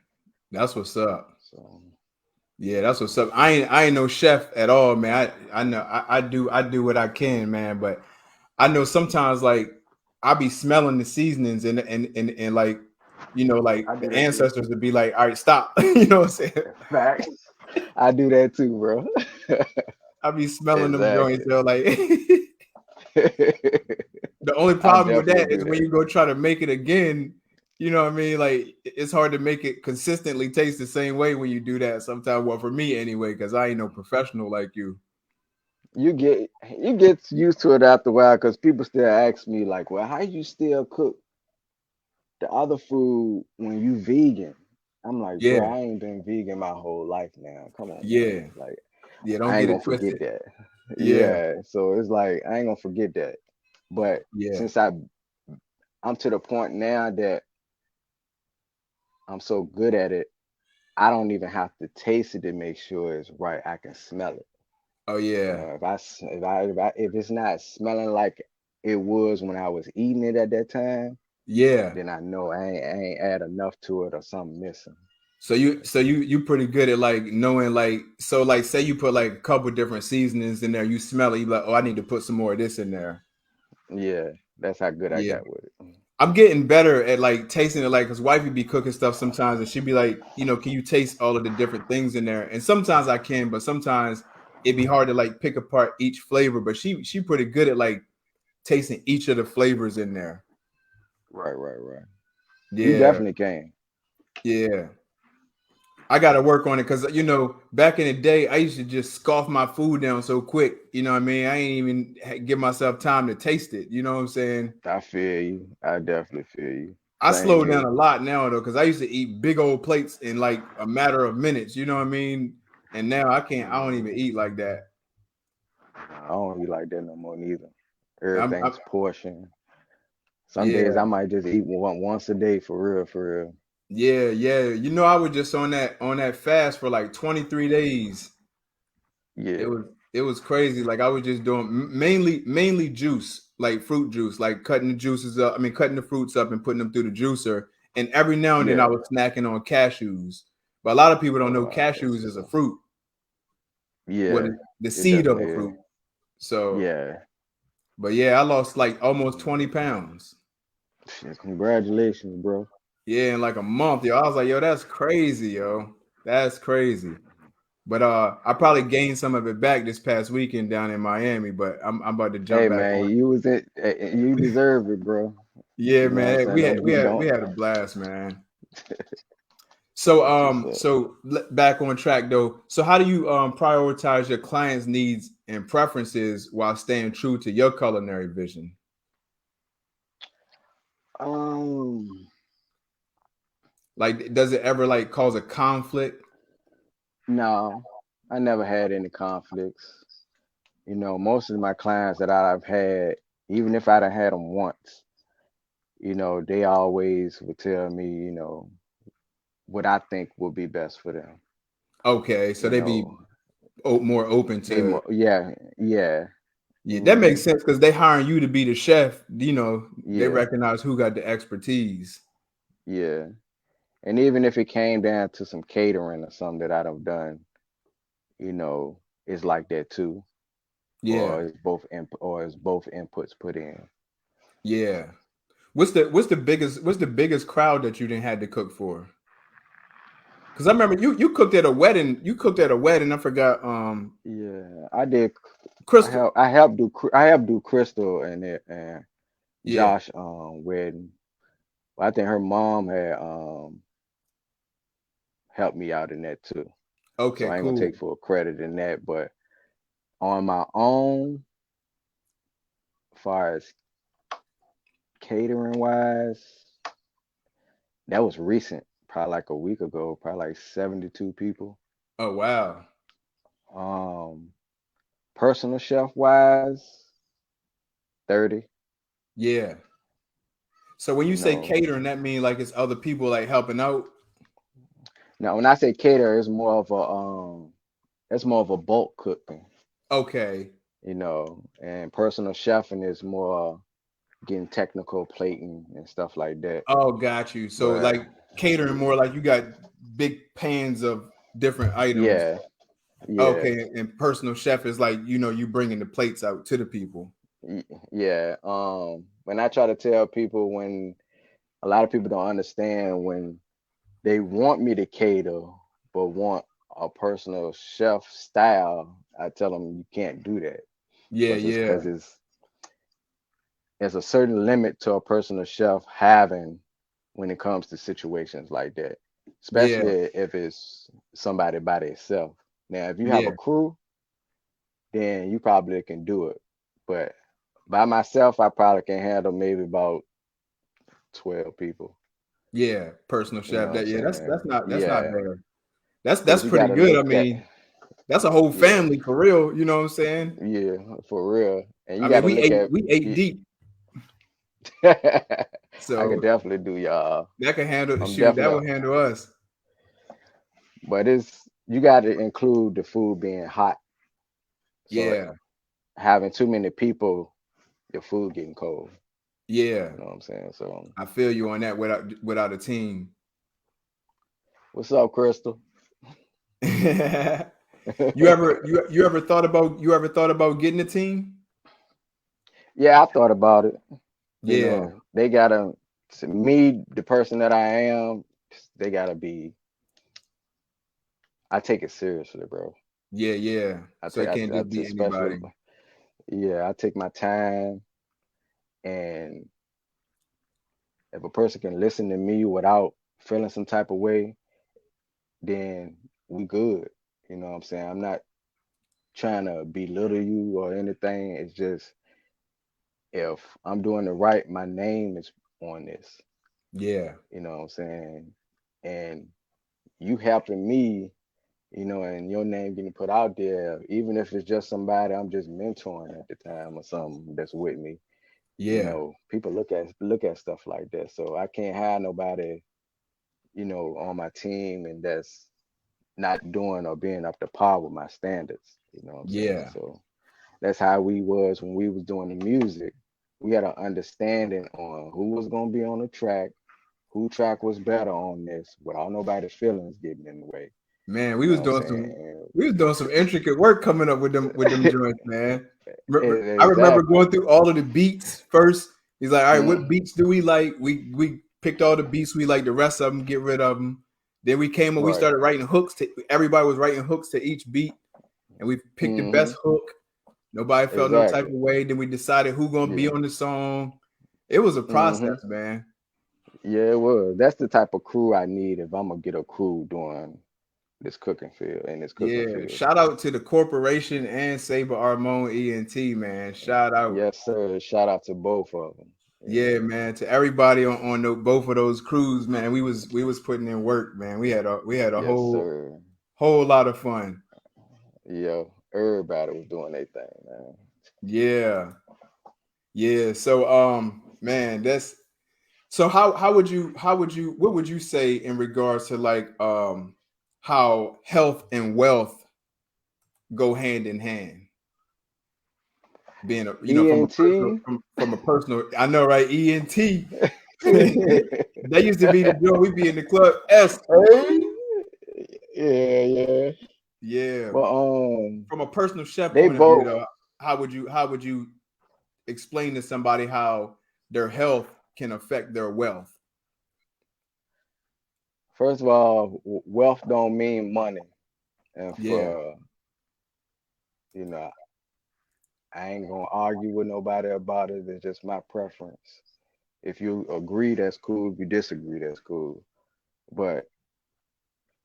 That's what's up. So Yeah, that's what's up. I ain't no chef at all, man. I know I do what I can, man. But I know sometimes like I be smelling the seasonings and like like I the do that too. ancestors would be like, all right, stop. You know what I'm saying? Facts. I do that too, bro. I be smelling them joints, Exactly. yo. Like the only I problem with definitely that do is when that. you go try to make it again. You know what I mean? Like it's hard to make it consistently taste the same way when you do that. Sometimes, well, for me anyway, because I ain't no professional like you. You get used to it after a while because people still ask me like, well, how you still cook the other food when you vegan? I'm like, bro, Yeah, I ain't been vegan my whole life now. Come on, man. yeah, Like, yeah. Don't I ain't get gonna it forget twisted. that. Yeah, Yeah. So it's like I ain't gonna forget that. But yeah. since I'm to the point now that I'm so good at it, I don't even have to taste it to make sure it's right. I can smell it. Oh yeah, If it's not smelling like it was when I was eating it at that time, yeah, then I know I ain't add enough to it or something missing. So you pretty good at like knowing like so like say you put like a couple different seasonings in there, you smell it, you like, oh, I need to put some more of this in there. Yeah, that's how good I Yeah. got with it. I'm getting better at like tasting it, like, cause wifey be cooking stuff sometimes, and she'd be like, can you taste all of the different things in there? And sometimes I can, but sometimes it'd be hard to like pick apart each flavor. But she pretty good at like tasting each of the flavors in there. Right. You Yeah, definitely can. yeah. I got to work on it because back in the day, I used to just scoff my food down so quick. You know what I mean? I ain't even give myself time to taste it. You know what I'm saying? I feel you. I definitely feel you. I Same slow down here. a lot now though, because I used to eat big old plates in like a matter of minutes. You know what I mean? And now I can't. I don't even eat like that. Nah, I don't eat like that no more neither. I'm Everything's portion. Some days I yeah, might just eat one once a day for real. yeah. I was just on that fast for like 23 days. It Yeah, was it was crazy. Like I was just doing mainly juice, like fruit juice, like cutting the juices up. I mean, cutting the fruits up and putting them through the juicer. And every now and then I yeah. was snacking on cashews. But a lot of people don't know That's cashews is what's a up. fruit. What Yeah, is the it seed of definitely a is. fruit? So, Yeah. but yeah, I lost like almost 20 pounds. Shit, congratulations, bro. Yeah, in like a month, yo. I was like, yo, that's crazy, yo. That's crazy. But I probably gained some of it back this past weekend down in Miami, but I'm about to jump Hey back man, on. you was it. You deserve it, bro. Yeah, You know what I'm man. saying? We had Don't we get had we don't. had a blast, man. So That's what's up. back on track though. So how do you prioritize your clients' needs and preferences while staying true to your culinary vision? Um, Like, does it ever like cause a conflict? no, I never had any conflicts. You know, most of my clients that I've had, even if I'd have had them once, they always would tell me, what I think would be best for them. Okay, so You they be know, more open to. yeah, yeah, Yeah, that hmm makes sense because they hiring you to be the chef. They yeah, recognize who got the expertise. yeah. And even if it came down to some catering or something that I'd have done, it's like that too. Yeah, Or it's both inputs put in. yeah. What's the biggest crowd that you didn't had to cook for? Because I remember you cooked at a wedding. You cooked at a wedding. I forgot. Yeah, I did. Crystal. I helped do Crystal and Yeah. Josh wedding. Well, I think her mom had helped me out in that too. So Okay. I ain't gonna Cool. take full credit in that, but on my own, far as catering wise, that was recent, probably like a week ago, probably like 72 people. Oh wow. Um, Personal chef wise, 30, Yeah. So when you you say know. catering, that means like it's other people like helping out. Now when I say cater, it's more of a bulk cooking, Okay. and personal chefing is more getting technical plating and stuff like that. Oh, got you. So But like catering more like you got big pans of different items. yeah, yeah, Okay, and personal chef is like you bringing the plates out to the people. yeah. When I try to tell people, when a lot of people don't understand, when they want me to cater but want a personal chef style, I tell them you can't do that Yeah, because yeah, there's a certain limit to a personal chef having when it comes to situations like that, yeah, especially if it's somebody by themselves. Now, if you have a yeah, crew, then you probably can do it. But by myself, I probably can handle maybe about 12 people. yeah. Personal You know chef. what I'm That yeah, that's saying? not Yeah, bad. That's because you pretty got to good. I look at, mean, that's a whole yeah, family for real. You know what I'm saying? yeah, for real. And you I got mean, to we look ate at, we ate deep, I could so definitely do y'all. that can handle. I'm Shoot, that definitely, will handle us. but you got to include the food being hot. So Yeah, having too many people, your food getting cold. yeah. You know what I'm saying? So I feel you on that. Without a team. What's up, Crystal? You ever thought about getting a team? Yeah, I thought about it. You Yeah, know, they gotta me, the person that I am, they gotta be. I take it seriously, bro. yeah, yeah. I So take it can't I just be especially anybody. yeah, I take my time, and if a person can listen to me without feeling some type of way, then we good. You know what I'm saying? I'm not trying to belittle you or anything. It's just if I'm doing the right, my name is on this. Yeah, You know what I'm saying? And you helping me, and your name getting put out there, even if it's just somebody I'm just mentoring at the time or something that's with me. yeah, People look at stuff like that. So I can't have nobody, on my team and that's not doing or being up to par with my standards. You know what I'm saying? yeah, So that's how we was when we was doing the music. We had an understanding on who was gonna be on the track, who track was better on this, without nobody's feelings getting in the way. man. You know what I'm saying? We was doing some intricate work coming up with them joints, man. I remember Exactly. going through all of the beats first. He's like, all right, what Mm, beats do we like? We picked all the beats we like. The rest of them, get rid of them. Then we came and we right. started writing hooks. Everybody was writing hooks to each beat, and we picked the Hmm. best hook. Nobody felt no type of Exactly. way. Then we decided who gonna be Yeah. on the song. It was a process, Hmm. man. Yeah, it was. That's the type of crew I need if I'm gonna get a crew doing this cooking field in this cooking Yeah, field. shout out to the corporation and Saber Armone ENT, man. Shout out. Yes, sir. Shout out to both of them. Yeah, man. To everybody on both of those crews, man. We was putting in work, man. We had a Yes, sir. whole lot of fun. Yo, everybody was doing their thing, man. Yeah, yeah. So man, that's so how would you what would you say in regards to like how health and wealth go hand in hand? Being a from a ENT. personal from a personal, I know, right? ENT. That used to be the joint. We be in the club. SA. Yeah, yeah. Yeah. But From a personal chef they point of view, both. though, how would you explain to somebody how their health can affect their wealth? First of all, wealth don't mean money, and Yeah. for you know, I ain't gonna argue with nobody about it. It's just my preference. If you agree, that's cool. If you disagree, that's cool. But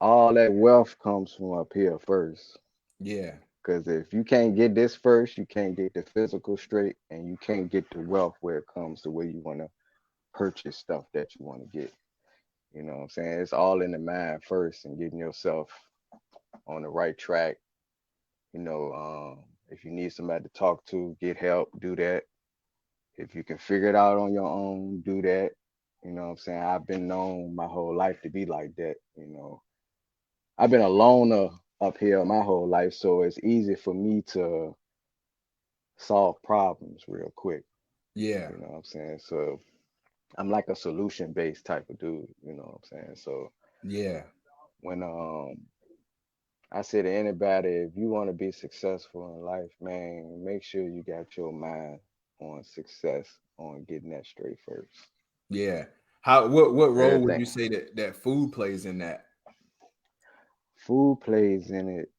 all that wealth comes from up here first. Yeah. Because if you can't get this first, you can't get the physical straight, and you can't get the wealth where it comes to where you want to purchase stuff that you want to get. You know what I'm saying? It's all in the mind first and getting yourself on the right track. If you need somebody to talk to, get help, do that. If you can figure it out on your own, do that. You know what I'm saying? I've been known my whole life to be like that. I've been a loner up here my whole life, so it's easy for me to solve problems real quick. Yeah. You know what I'm saying? So I'm like a solution based type of dude. You know what I'm saying? So Yeah. when I say to anybody, if you want to be successful in life, man, make sure you got your mind on success, on getting that straight first. Yeah. How what role would you Everything. say that food plays in that? Food plays in it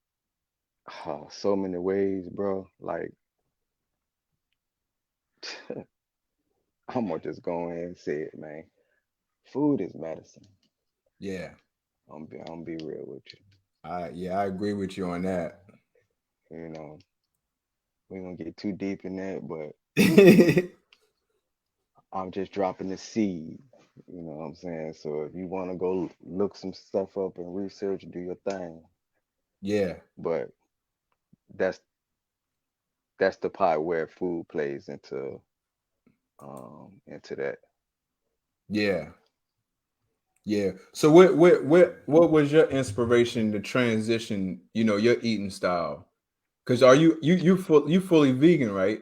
so many ways, bro. Like I'm gonna just go in and say it, man. Food is medicine. Yeah. I'm be real with you. I agree with you on that. You know, we ain't gonna get too deep in that, but I'm just dropping the seed. You know what I'm saying? So if you want to go look some stuff up and research, do your thing. Yeah. But that's that's the part where food plays into that. Yeah. Yeah. So what was your inspiration to transition, your eating style? Because are you fully vegan, right?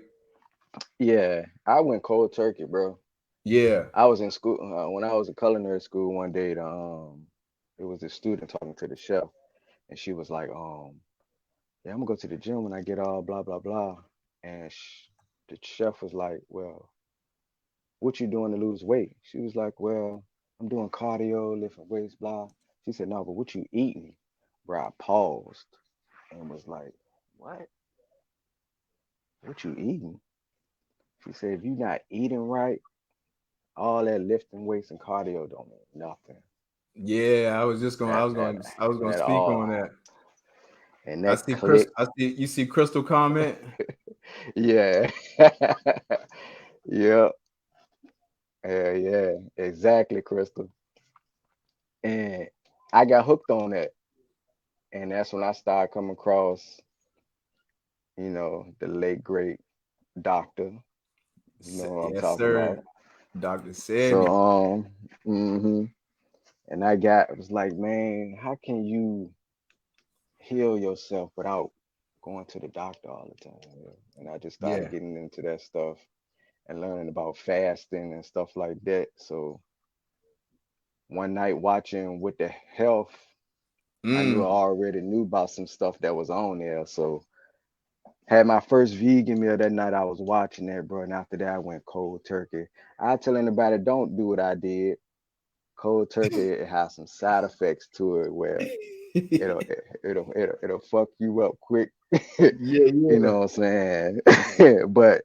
Yeah, I went cold turkey, bro. Yeah. I was in school when I was in culinary school one day. it was this student talking to the chef, and she was like, yeah, I'm gonna go to the gym when I get all blah blah blah. And the chef was like, well, what you doing to lose weight? She was like, well, I'm doing cardio, lifting weights, blah. She said, no, but what you eating? Bro, I paused and was like, what? What you eating? She said, if you not eating right, all that lifting weights and cardio don't mean nothing Yeah, at, at, I was gonna at speak on all. that. And I that see Chris. clicked. I see you see Crystal comment. Yeah. Yeah. Yeah, yeah, exactly, Crystal. And I got hooked on that. And that's when I started coming across, the late great doctor. You know what I'm Yes, talking sir. about. Dr. So, Sebi. hmm and I got was like, man, how can you heal yourself without going to the doctor all the time? Yeah. And I just started Yeah. getting into that stuff and learning about fasting and stuff like that. So one night watching with the health, I knew I Mm. already knew about some stuff that was on there. So had my first vegan meal that night. I was watching that, bro, and after that, I went cold turkey. I tell anybody, don't do what I did. Cold turkey, it has some side effects to it where it'll it'll fuck you up quick. Yeah, You yeah. know what I'm saying? But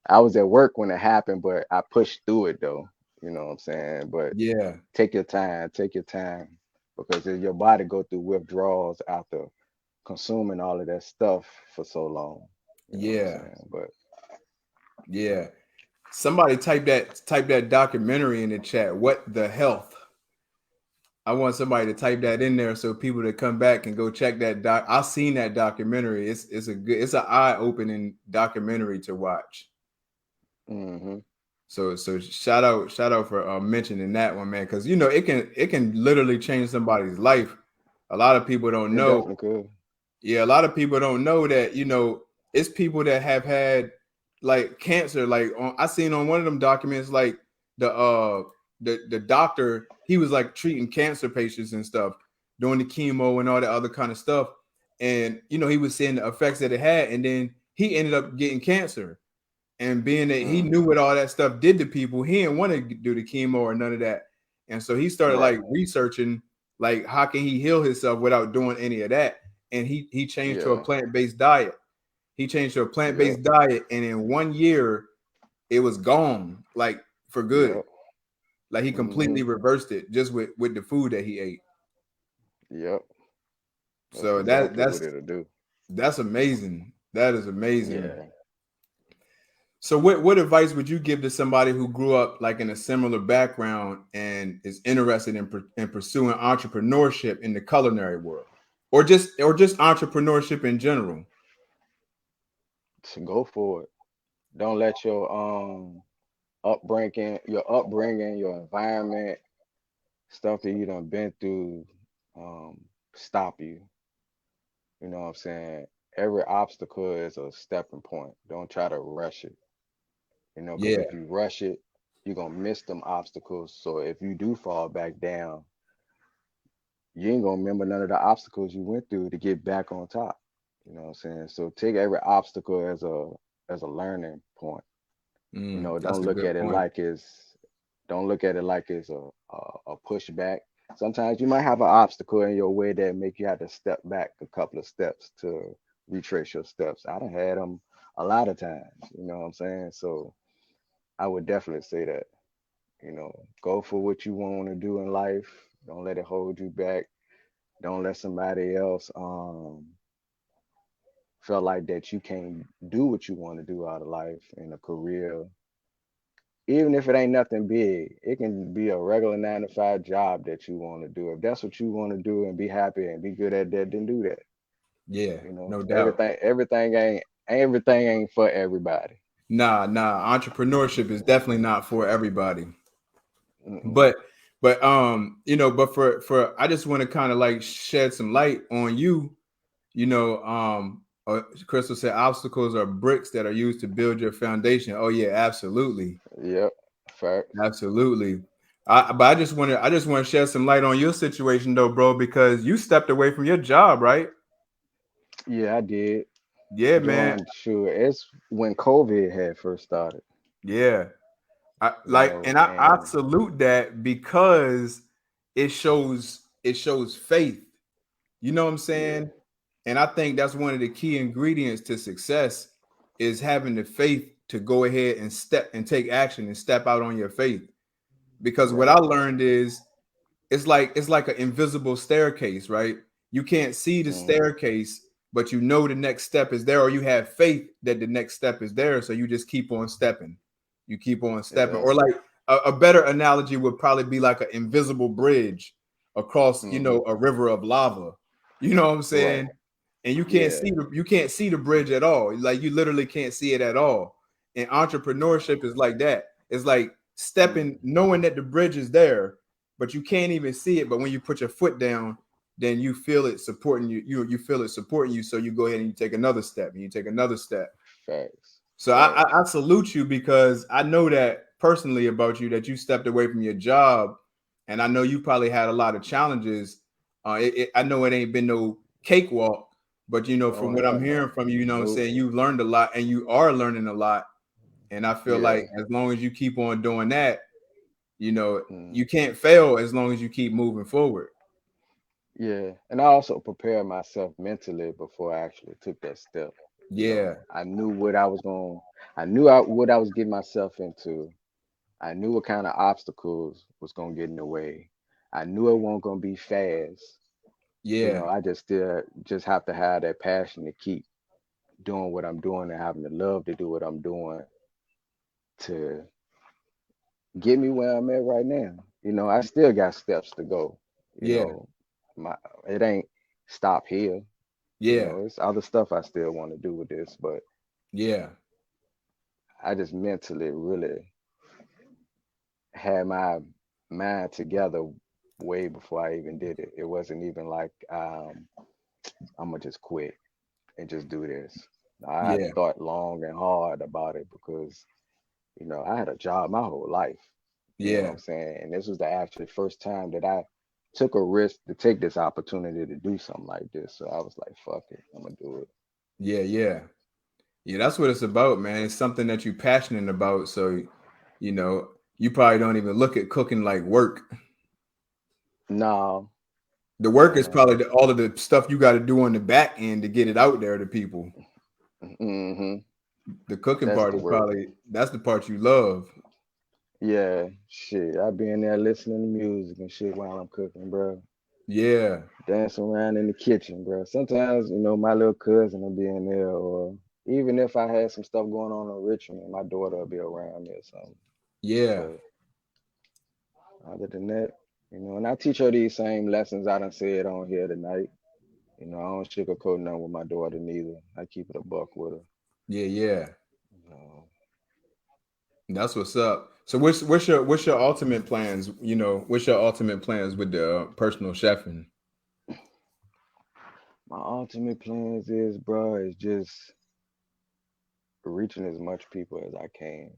I was at work when it happened, but I pushed through it though. You know what I'm saying? But Yeah. take your time, because if your body go through withdrawals after consuming all of that stuff for so long. You know what I'm Yeah. saying? But Yeah. Somebody type that documentary in the chat. What the health? I want somebody to type that in there so people that come back and go check that doc. I've seen that documentary. It's an eye opening documentary to watch. hmm So shout out for mentioning that one, man, because it can literally change somebody's life. A lot of people don't it know. definitely could. Yeah, a lot of people don't know that, it's people that have had like cancer. Like I seen on one of them documents, like the the doctor, he was like treating cancer patients and stuff, doing the chemo and all that other kind of stuff. And he was seeing the effects that it had, and then he ended up getting cancer. And being that he knew hmm what all that stuff did to people, he didn't want to do the chemo or none of that. And so he started Right. like researching, like, how can he heal himself without doing any of that. And he changed to a Yeah. plant-based diet. He changed to a Yep. plant-based diet, and in 1 year it was gone, like, for good. Yep. Like, he hmm completely reversed it just with the food that he ate. Yep. That's So exactly what it'll do. that's amazing. That is amazing. Yeah. So what advice would you give to somebody who grew up like in a similar background and is interested in pursuing entrepreneurship in the culinary world, or just entrepreneurship in general? So go for it. Don't let your environment, stuff that you done been through, stop you. You know what I'm saying? Every obstacle is a stepping point. Don't try to rush it. Because Yeah, if you rush it, you're gonna miss them obstacles. So if you do fall back down, you ain't gonna remember none of the obstacles you went through to get back on top. You know what I'm saying? So take every obstacle as a learning point. that's Don't a look good at it point. like it's don't look at it like it's a pushback. Sometimes you might have an obstacle in your way that make you have to step back a couple of steps to retrace your steps. I done had them a lot of times. You know what I'm saying? So I would definitely say that. Go for what you want to do in life. Don't let it hold you back. Don't let somebody else feel like that you can't do what you want to do out of life in a career. Even if it ain't nothing big, it can be a regular 9 to 5 job that you want to do. If that's what you want to do and be happy and be good at that, then do that. Yeah, no doubt. Everything ain't for everybody. Nah. Entrepreneurship is definitely not for everybody. Mm-mm. But but for I just want to kind of like shed some light on you. Crystal said obstacles are bricks that are used to build your foundation. Oh yeah, absolutely. Yep. Facts. Absolutely. But I just want to shed some light on your situation though, bro, because you stepped away from your job, right? Yeah, I did. Yeah, man. During sure, it's when COVID had first started, Yeah. you know, I and salute that because it shows faith. You know what I'm yeah, saying? And I think that's one of the key ingredients to success is having the faith to go ahead and step and take action and step out on your faith. Because what I right. learned is it's like an invisible staircase, right? You can't see the Hmm. staircase, but you know the next step is there, or you have faith that the next step is there. So you just keep on stepping. You keep on stepping. Or Exactly. like a better analogy would probably be like an invisible bridge across, you Hmm. know, a river of lava. You know what I'm Right. saying? And Yeah. you can't see the bridge at all. Like you literally can't see it at all. And entrepreneurship is like that. It's like stepping, Hmm. knowing that the bridge is there, but you can't even see it. But when you put your foot down, then you feel it supporting you. You feel it supporting you. So you go ahead and you take another step, and you take another step. Facts. So I Facts. salute you because I know that personally about you that you stepped away from your job, and I know you probably had a lot of challenges. I know it ain't been no cakewalk, but you know Oh from what I'm hell hearing no. from you, you know what I'm Nope. saying, you learned a lot and you are learning a lot. And I feel like Yeah. as long as you keep on doing that, you know, Mm. you can't fail as long as you keep moving forward. Yeah. And I also prepared myself mentally before I actually took that step. You Yeah, know, I knew what I was going. What I was getting myself into. I knew what kind of obstacles was gonna get in the way. I knew it wasn't gonna be fast. You yeah, know, I just have to have that passion to keep doing what I'm doing and having the love to do what I'm doing to get me where I'm at right now. You know, I still got steps to go. You yeah, know, my it ain't stop here. You yeah, know, it's other stuff I still want to do with this, but yeah, I just mentally really had my mind together way before I even did it. It wasn't even like I'm gonna just quit and just do this. I yeah, thought long and hard about it because you know I had a job my whole life. You know what yeah, I'm saying? And this was the actually first time that I took a risk to take this opportunity to do something like this. So I was like, fuck it, I'm gonna do it. yeah, yeah. Yeah, that's what it's about, man. It's something that you're passionate about. So, you know, you probably don't even look at cooking like work. No, The work is no. probably all of the stuff you got to do on the back end to get it out there to people. Hmm. The cooking That's part the is work. probably that's the part you love. Yeah, shit. I be in there listening to music and shit while I'm cooking, bro. Yeah, Dancing around in the kitchen, bro. Sometimes, you know, my little cousin will be in there, or even if I had some stuff going on in Richmond, my daughter will be around me or something. yeah, But other than that, you know, and I teach her these same lessons I done said on here tonight. You know, I don't sugarcoat nothing with my daughter neither. I keep it a buck with her. yeah, yeah. You know, That's what's up. So, what's your ultimate plans? You know, what's your ultimate plans with the personal chefing? my ultimate plans is, bro, is just reaching as much people as I can.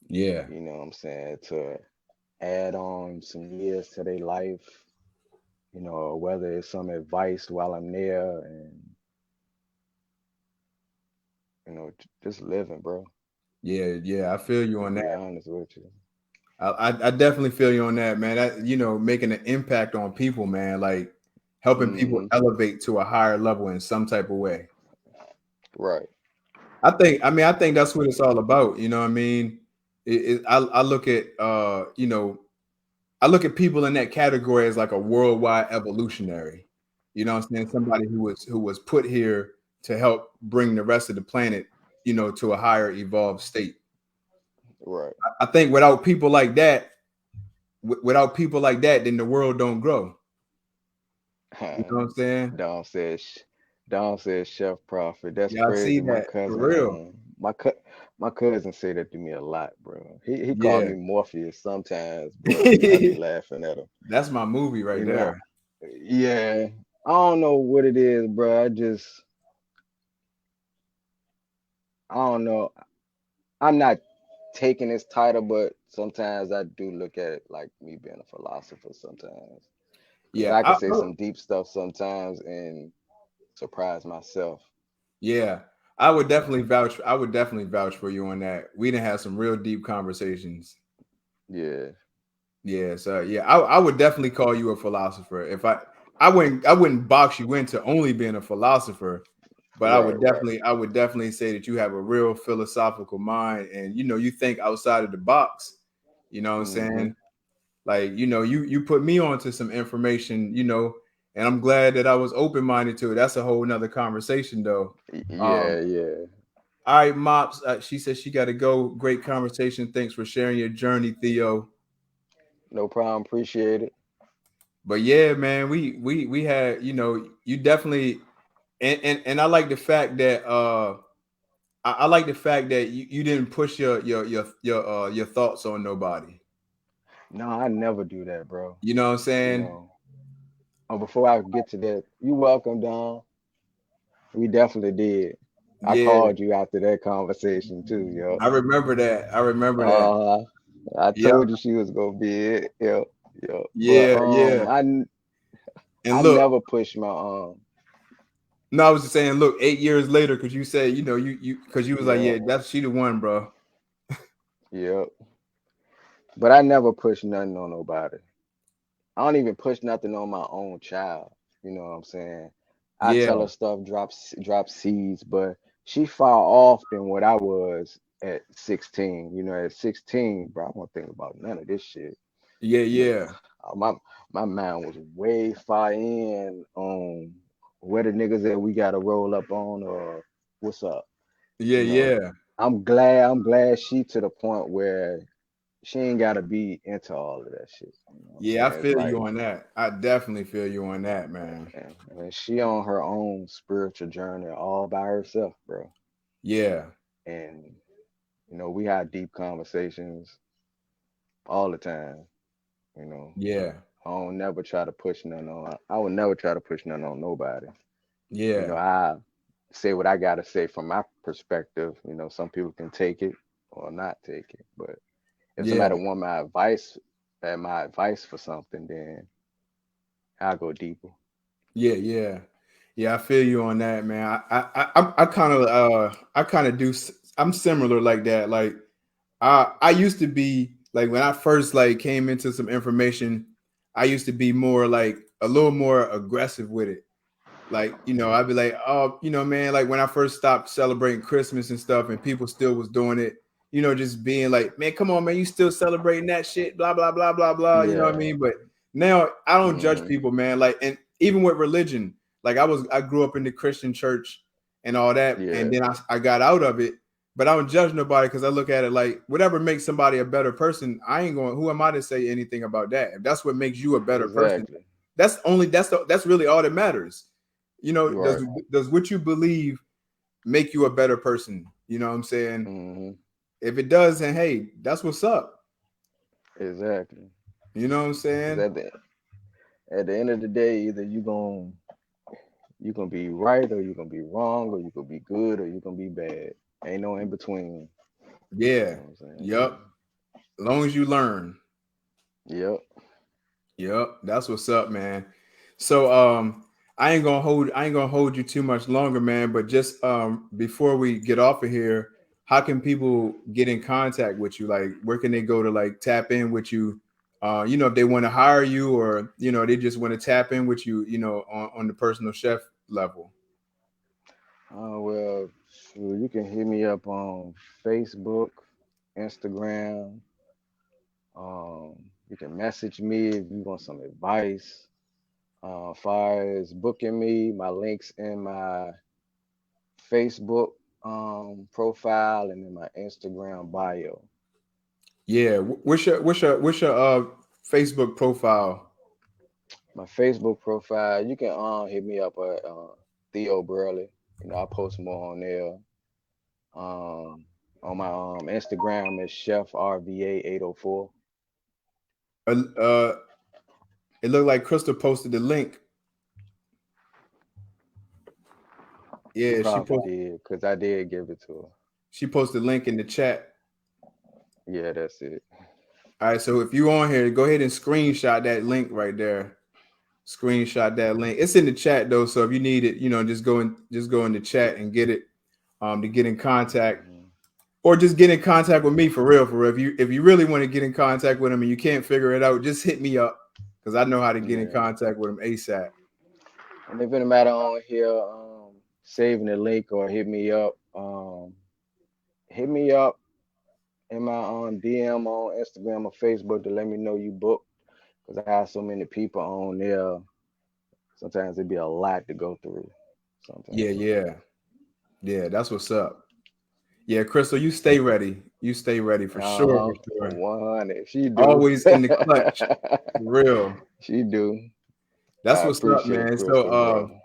Yeah, You know what I'm saying? To add on some years to their life, you know, whether it's some advice while I'm there and, you know, just living, bro. yeah, yeah. I feel you To on that. be honest with you. I definitely feel you on that, man. That you know, making an impact on people, man. Like helping people Hmm. elevate to a higher level in some type of way. Right. I think that's what it's all about. You know what I mean? I look at, you know, I look at people in that category as like a worldwide evolutionary. You know what I'm saying? Somebody who was put here to help bring the rest of the planet, you know, to a higher evolved state. Right. I think without people like that, without people like that, then the world don't grow. You know what I'm saying? Don says, Don says Chef Prophet. That's Yeah, I see crazy. My that for cousin, real. my cousin say that to me a lot, bro. He called Yeah. me Morpheus sometimes, bro. I be laughing at him. That's my movie right You know, there. yeah. I don't know what it is, bro. I don't know. I'm not taking this title, but sometimes I do look at it like me being a philosopher sometimes, because Yeah, I can say some deep stuff sometimes and surprise myself. yeah. I would You definitely know, vouch. I would definitely vouch for you on that. We didn't have some real deep conversations. yeah, Yeah, so yeah, I would definitely call you a philosopher. If I wouldn't box you into only being a philosopher, but I right, would right. definitely say that you have a real philosophical mind, and you think outside of the box. You know what I'm Hmm. saying? Like, you put me onto some information, and I'm glad that I was open minded to it. That's a whole nother conversation, though. Yeah, Um, yeah. all right, Mops. She says she got to go. Great conversation. Thanks for sharing your journey, Theo. No problem. Appreciate it. But yeah, man, we had, you definitely, and I like the fact that I like the fact that you didn't push your thoughts on nobody. No, I never do that, bro. You know what I'm You saying? know. Before I get to that, you welcome, Don. We definitely did. I Yeah, called you after that conversation too, yo. I remember that. I remember that. Uh, I Yeah, told you she was gonna be it, yo, yo. But yeah, yeah. And I look, never push my no, I was just saying, look, 8 years later, because you said, because you was like, yeah, yeah, that's she the one, bro. yeah. But I never push nothing on nobody. I don't even push nothing on my own child. You know what I'm saying? I tell Yeah, her stuff, drop seeds, but she far off than what I was at 16. You know, at 16, bro, I won't think about none of this shit. yeah, You know, yeah, my mind was way far in on where the niggas that we gotta roll up on or what's up. yeah, You know, yeah, I'm glad she to the point where she ain't gotta be into all of that shit. You know what I'm yeah. I saying? It's feel you like, on that. I definitely feel you on that, man. and she on her own spiritual journey all by herself, bro. Yeah, And we had deep conversations all the time. You know, yeah, I don't never try to push nothing on. I would never try to push nothing on nobody. yeah, I say what I gotta say from my perspective. Some people can take it or not take it. But if yeah, somebody want my advice for something, then I'll go deeper. yeah, yeah, yeah. I feel you on that, man. I kind of do. I'm similar like that. Like I used to be like when I first like came into some information, I used to be more like a little more aggressive with it. Like, I'd be like, oh, man, like when I first stopped celebrating Christmas and stuff and people still was doing it, just being like, man, come on, man, you still celebrating that shit, blah, blah, blah, blah, blah. You know what I Yeah. mean? But now I don't judge Hmm. people, man. Like, and even with religion, like I grew up in the Christian church and all that, and Yeah. then I got out of it. But I don't judge nobody because I look at it like whatever makes somebody a better person, I ain't going, who am I to say anything about that? If that's what makes you a better person, Exactly. that's really all that matters. You're Does right. what you believe make you a better person? You know what I'm saying? Hmm. If it does, then hey, that's what's up. Exactly. You know what I'm Because saying? at the end of the day, either you gonna be right or you gonna be wrong or you gonna be good or you gonna be bad. Ain't no in between. You Yeah. know what I'm saying? Yep. As long as you learn. Yep. Yep. That's what's up, man. So I ain't gonna hold you too much longer, man. But just before we get off of here, how can people get in contact with you? Like where can they go to like tap in with you? If they want to hire you or they just want to tap in with you, on the personal chef level. Well, shoot, you can hit me up on Facebook, Instagram. You can message me if you want some advice. Far as booking me, my links in my Facebook profile and in my Instagram bio. Yeah. What's your Facebook profile? My Facebook profile, you can hit me up at Theo Burley. I post more on there. On my Instagram is Chef RVA 804. Uh, uh it looked like Crystal posted the link. She Yeah, probably did because I did give it to her. she posted the link in the chat. Yeah, that's it. All right, so if you on here, go ahead and screenshot that link right there. Screenshot that link. It's in the chat though, so if you need it, just go in the chat and get it to get in contact, Hmm. or just get in contact with me for real, for real. If you really want to get in contact with him and you can't figure it out, just hit me up because I know how to get in Yeah. contact with him ASAP. And if any matter on here, saving the link or hit me up in my DM on Instagram or Facebook to let me know you booked. Cause I have so many people on there. Sometimes it'd be a lot to go through. Yeah, Sometimes. yeah, yeah. That's what's up. Yeah, Crystal, you stay ready. You stay ready for sure, for sure. 100. She do. Always in the clutch, for real. She do. That's I what's up, appreciate man. So, Crystal, bro.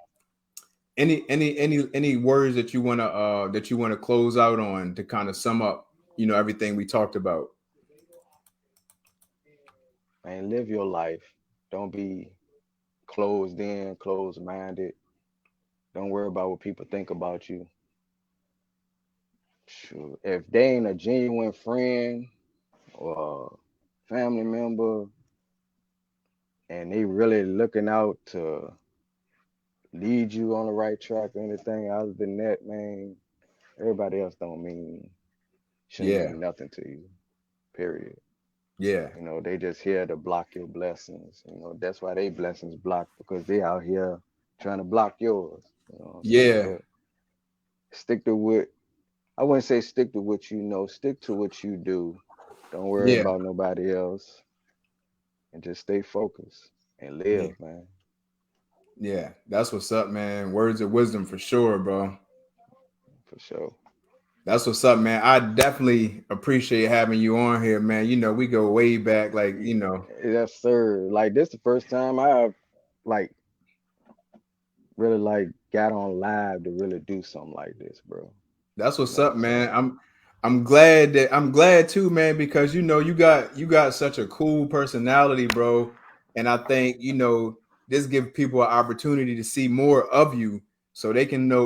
any words that you wanna close out on to kind of sum up, everything we talked about. Man, live your life. Don't be closed in, closed minded. Don't worry about what people think about you. Sure. If they ain't a genuine friend or family member and they really looking out to lead you on the right track or anything other than that, man, everybody else don't mean shouldn't Yeah, mean nothing to you. Period. yeah, They just here to block your blessings. That's why they blessings blocked because they out here trying to block yours. You know what I'm saying? yeah, But stick to what I wouldn't say stick to what you know, stick to what you do. Don't worry yeah, about nobody else and just stay focused and yeah, live, man. yeah. That's what's up, man. Words of wisdom for sure, bro. For sure. That's what's up, man. I definitely appreciate having you on here, man. We go way back, like, Yes, sir. Like this the first time I've like really like got on live to really do something like this, bro. that's You what's know what up, I'm man. saying? I'm glad too, man, because you got such a cool personality, bro. And I think, this give people an opportunity to see more of you so they can Hmm.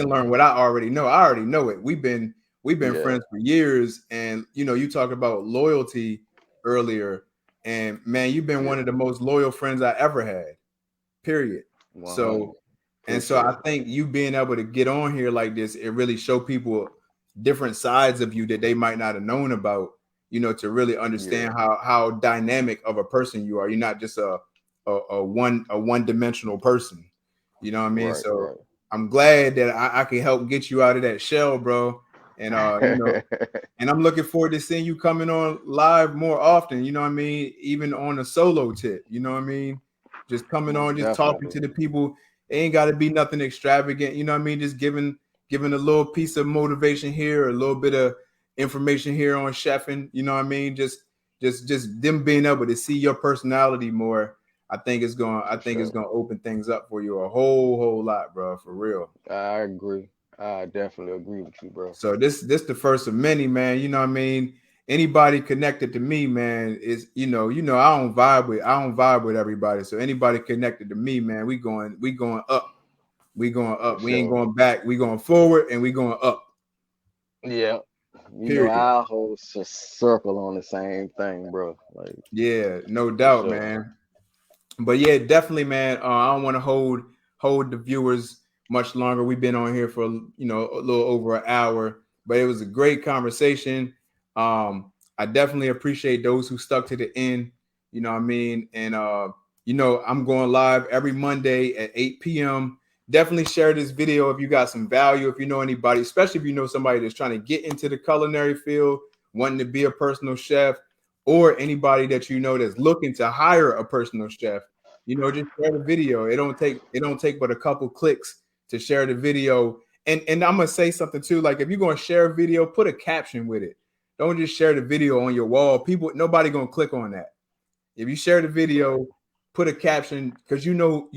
learn what I already know. I already know it. We've been Yeah, friends for years, and you talked about loyalty earlier, and man, you've been one yeah. of the most loyal friends I ever had. Period. 100. So, and so I Appreciate it. think you being able to get on here like this, it really show people different sides of you that they might not have known about, to really Yeah. understand how dynamic of a person you are. You're not just a one dimensional person. You know what I mean? Right, So right. I'm glad that I can help get you out of that shell, bro. And and I'm looking forward to seeing you coming on live more often. You know what I mean? Even on a solo tip. You know what I mean? Just coming on, Most just talking to definitely. the people. It ain't got to be nothing extravagant. You know what I mean? Just giving a little piece of motivation here, a little bit of information here on chefing. You know what I mean? Just them being able to see your personality more. I For think it's sure. gonna open things up for you a whole lot, bro. For real. I agree. I definitely agree with you, bro. So this the first of many, man. You know what I mean? Anybody connected to me, man, is I don't vibe with everybody. So anybody connected to me, man, we going up. We going For up. We ain't sure. going back. We going forward and we going up. Yeah. Period. Our whole circle on the same thing, bro. Like, Yeah, no for doubt, sure. man. But yeah, definitely, man. I don't want to hold the viewers much longer. We've been on here for a little over an hour, but it was a great conversation. I definitely appreciate those who stuck to the end. You know what I mean? And I'm going live every Monday at 8 p.m. Definitely share this video if you got some value. If you know anybody, especially if you know somebody that's trying to get into the culinary field, wanting to be a personal chef, or anybody that you know that's looking to hire a personal chef, just share the video. It don't take but a couple clicks to share the video. And I'm gonna say something too. Like if you're gonna share a video, put a caption with it. Don't just share the video on your wall. Nobody gonna click on that. If you share the Right. video, put a caption because you know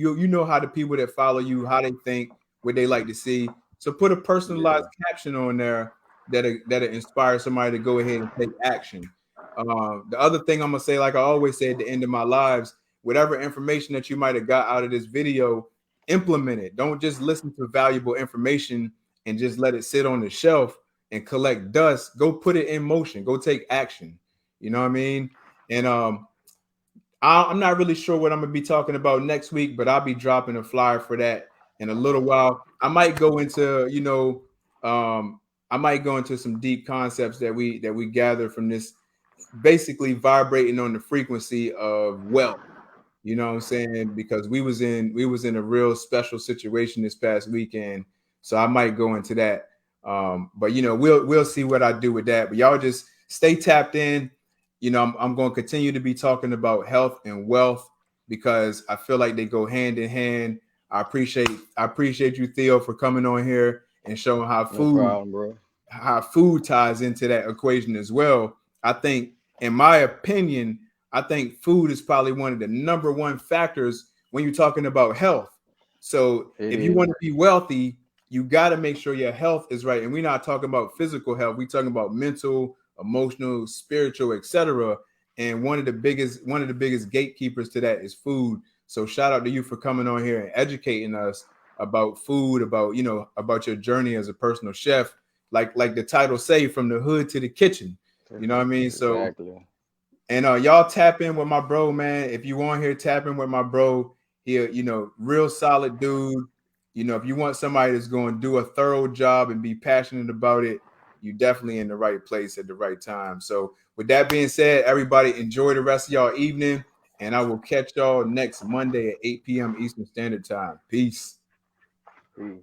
how the people that follow you, how they think, what they like to see. So put a personalized Yeah. caption on there that inspire somebody to go ahead and take action. The other thing I'm gonna say, like I always say at the end of my lives, whatever information that you might have got out of this video, implement it. Don't just listen to valuable information and just let it sit on the shelf. and collect dust, go put it in motion, go take action. You know what I mean? And I'm not really sure what I'm gonna be talking about next week, but I'll be dropping a flyer for that in a little while. I might go into, I might go into some deep concepts that we gather from this, basically vibrating on the frequency of wealth. You know what I'm saying? Because we was in a real special situation this past weekend, so I might go into that. But we'll see what I do with that. But y'all just stay tapped in. I'm going to continue to be talking about health and wealth because I feel like they go hand in hand. I appreciate you, Theo, for coming on here and showing No problem, bro. how food ties into that equation as well. I think, in my opinion, I think food is probably one of the number one factors when you're talking about health. So It if you is. want to be wealthy, you got to make sure your health is right. And we're not talking about physical health. We're talking about mental, emotional, spiritual, etc. And one of the biggest gatekeepers to that is food. So shout out to you for coming on here and educating us about food, about your journey as a personal chef, like the title say, from the hood to the kitchen. You know what I mean? So, Exactly. and y'all tap in with my bro, man. If you want here, tap in with my bro. He, real solid dude. If you want somebody that's going to do a thorough job and be passionate about it, you definitely in the right place at the right time. So, with that being said, everybody enjoy the rest of y'all evening, and I will catch y'all next Monday at 8 p.m. Eastern Standard Time. Peace. Peace.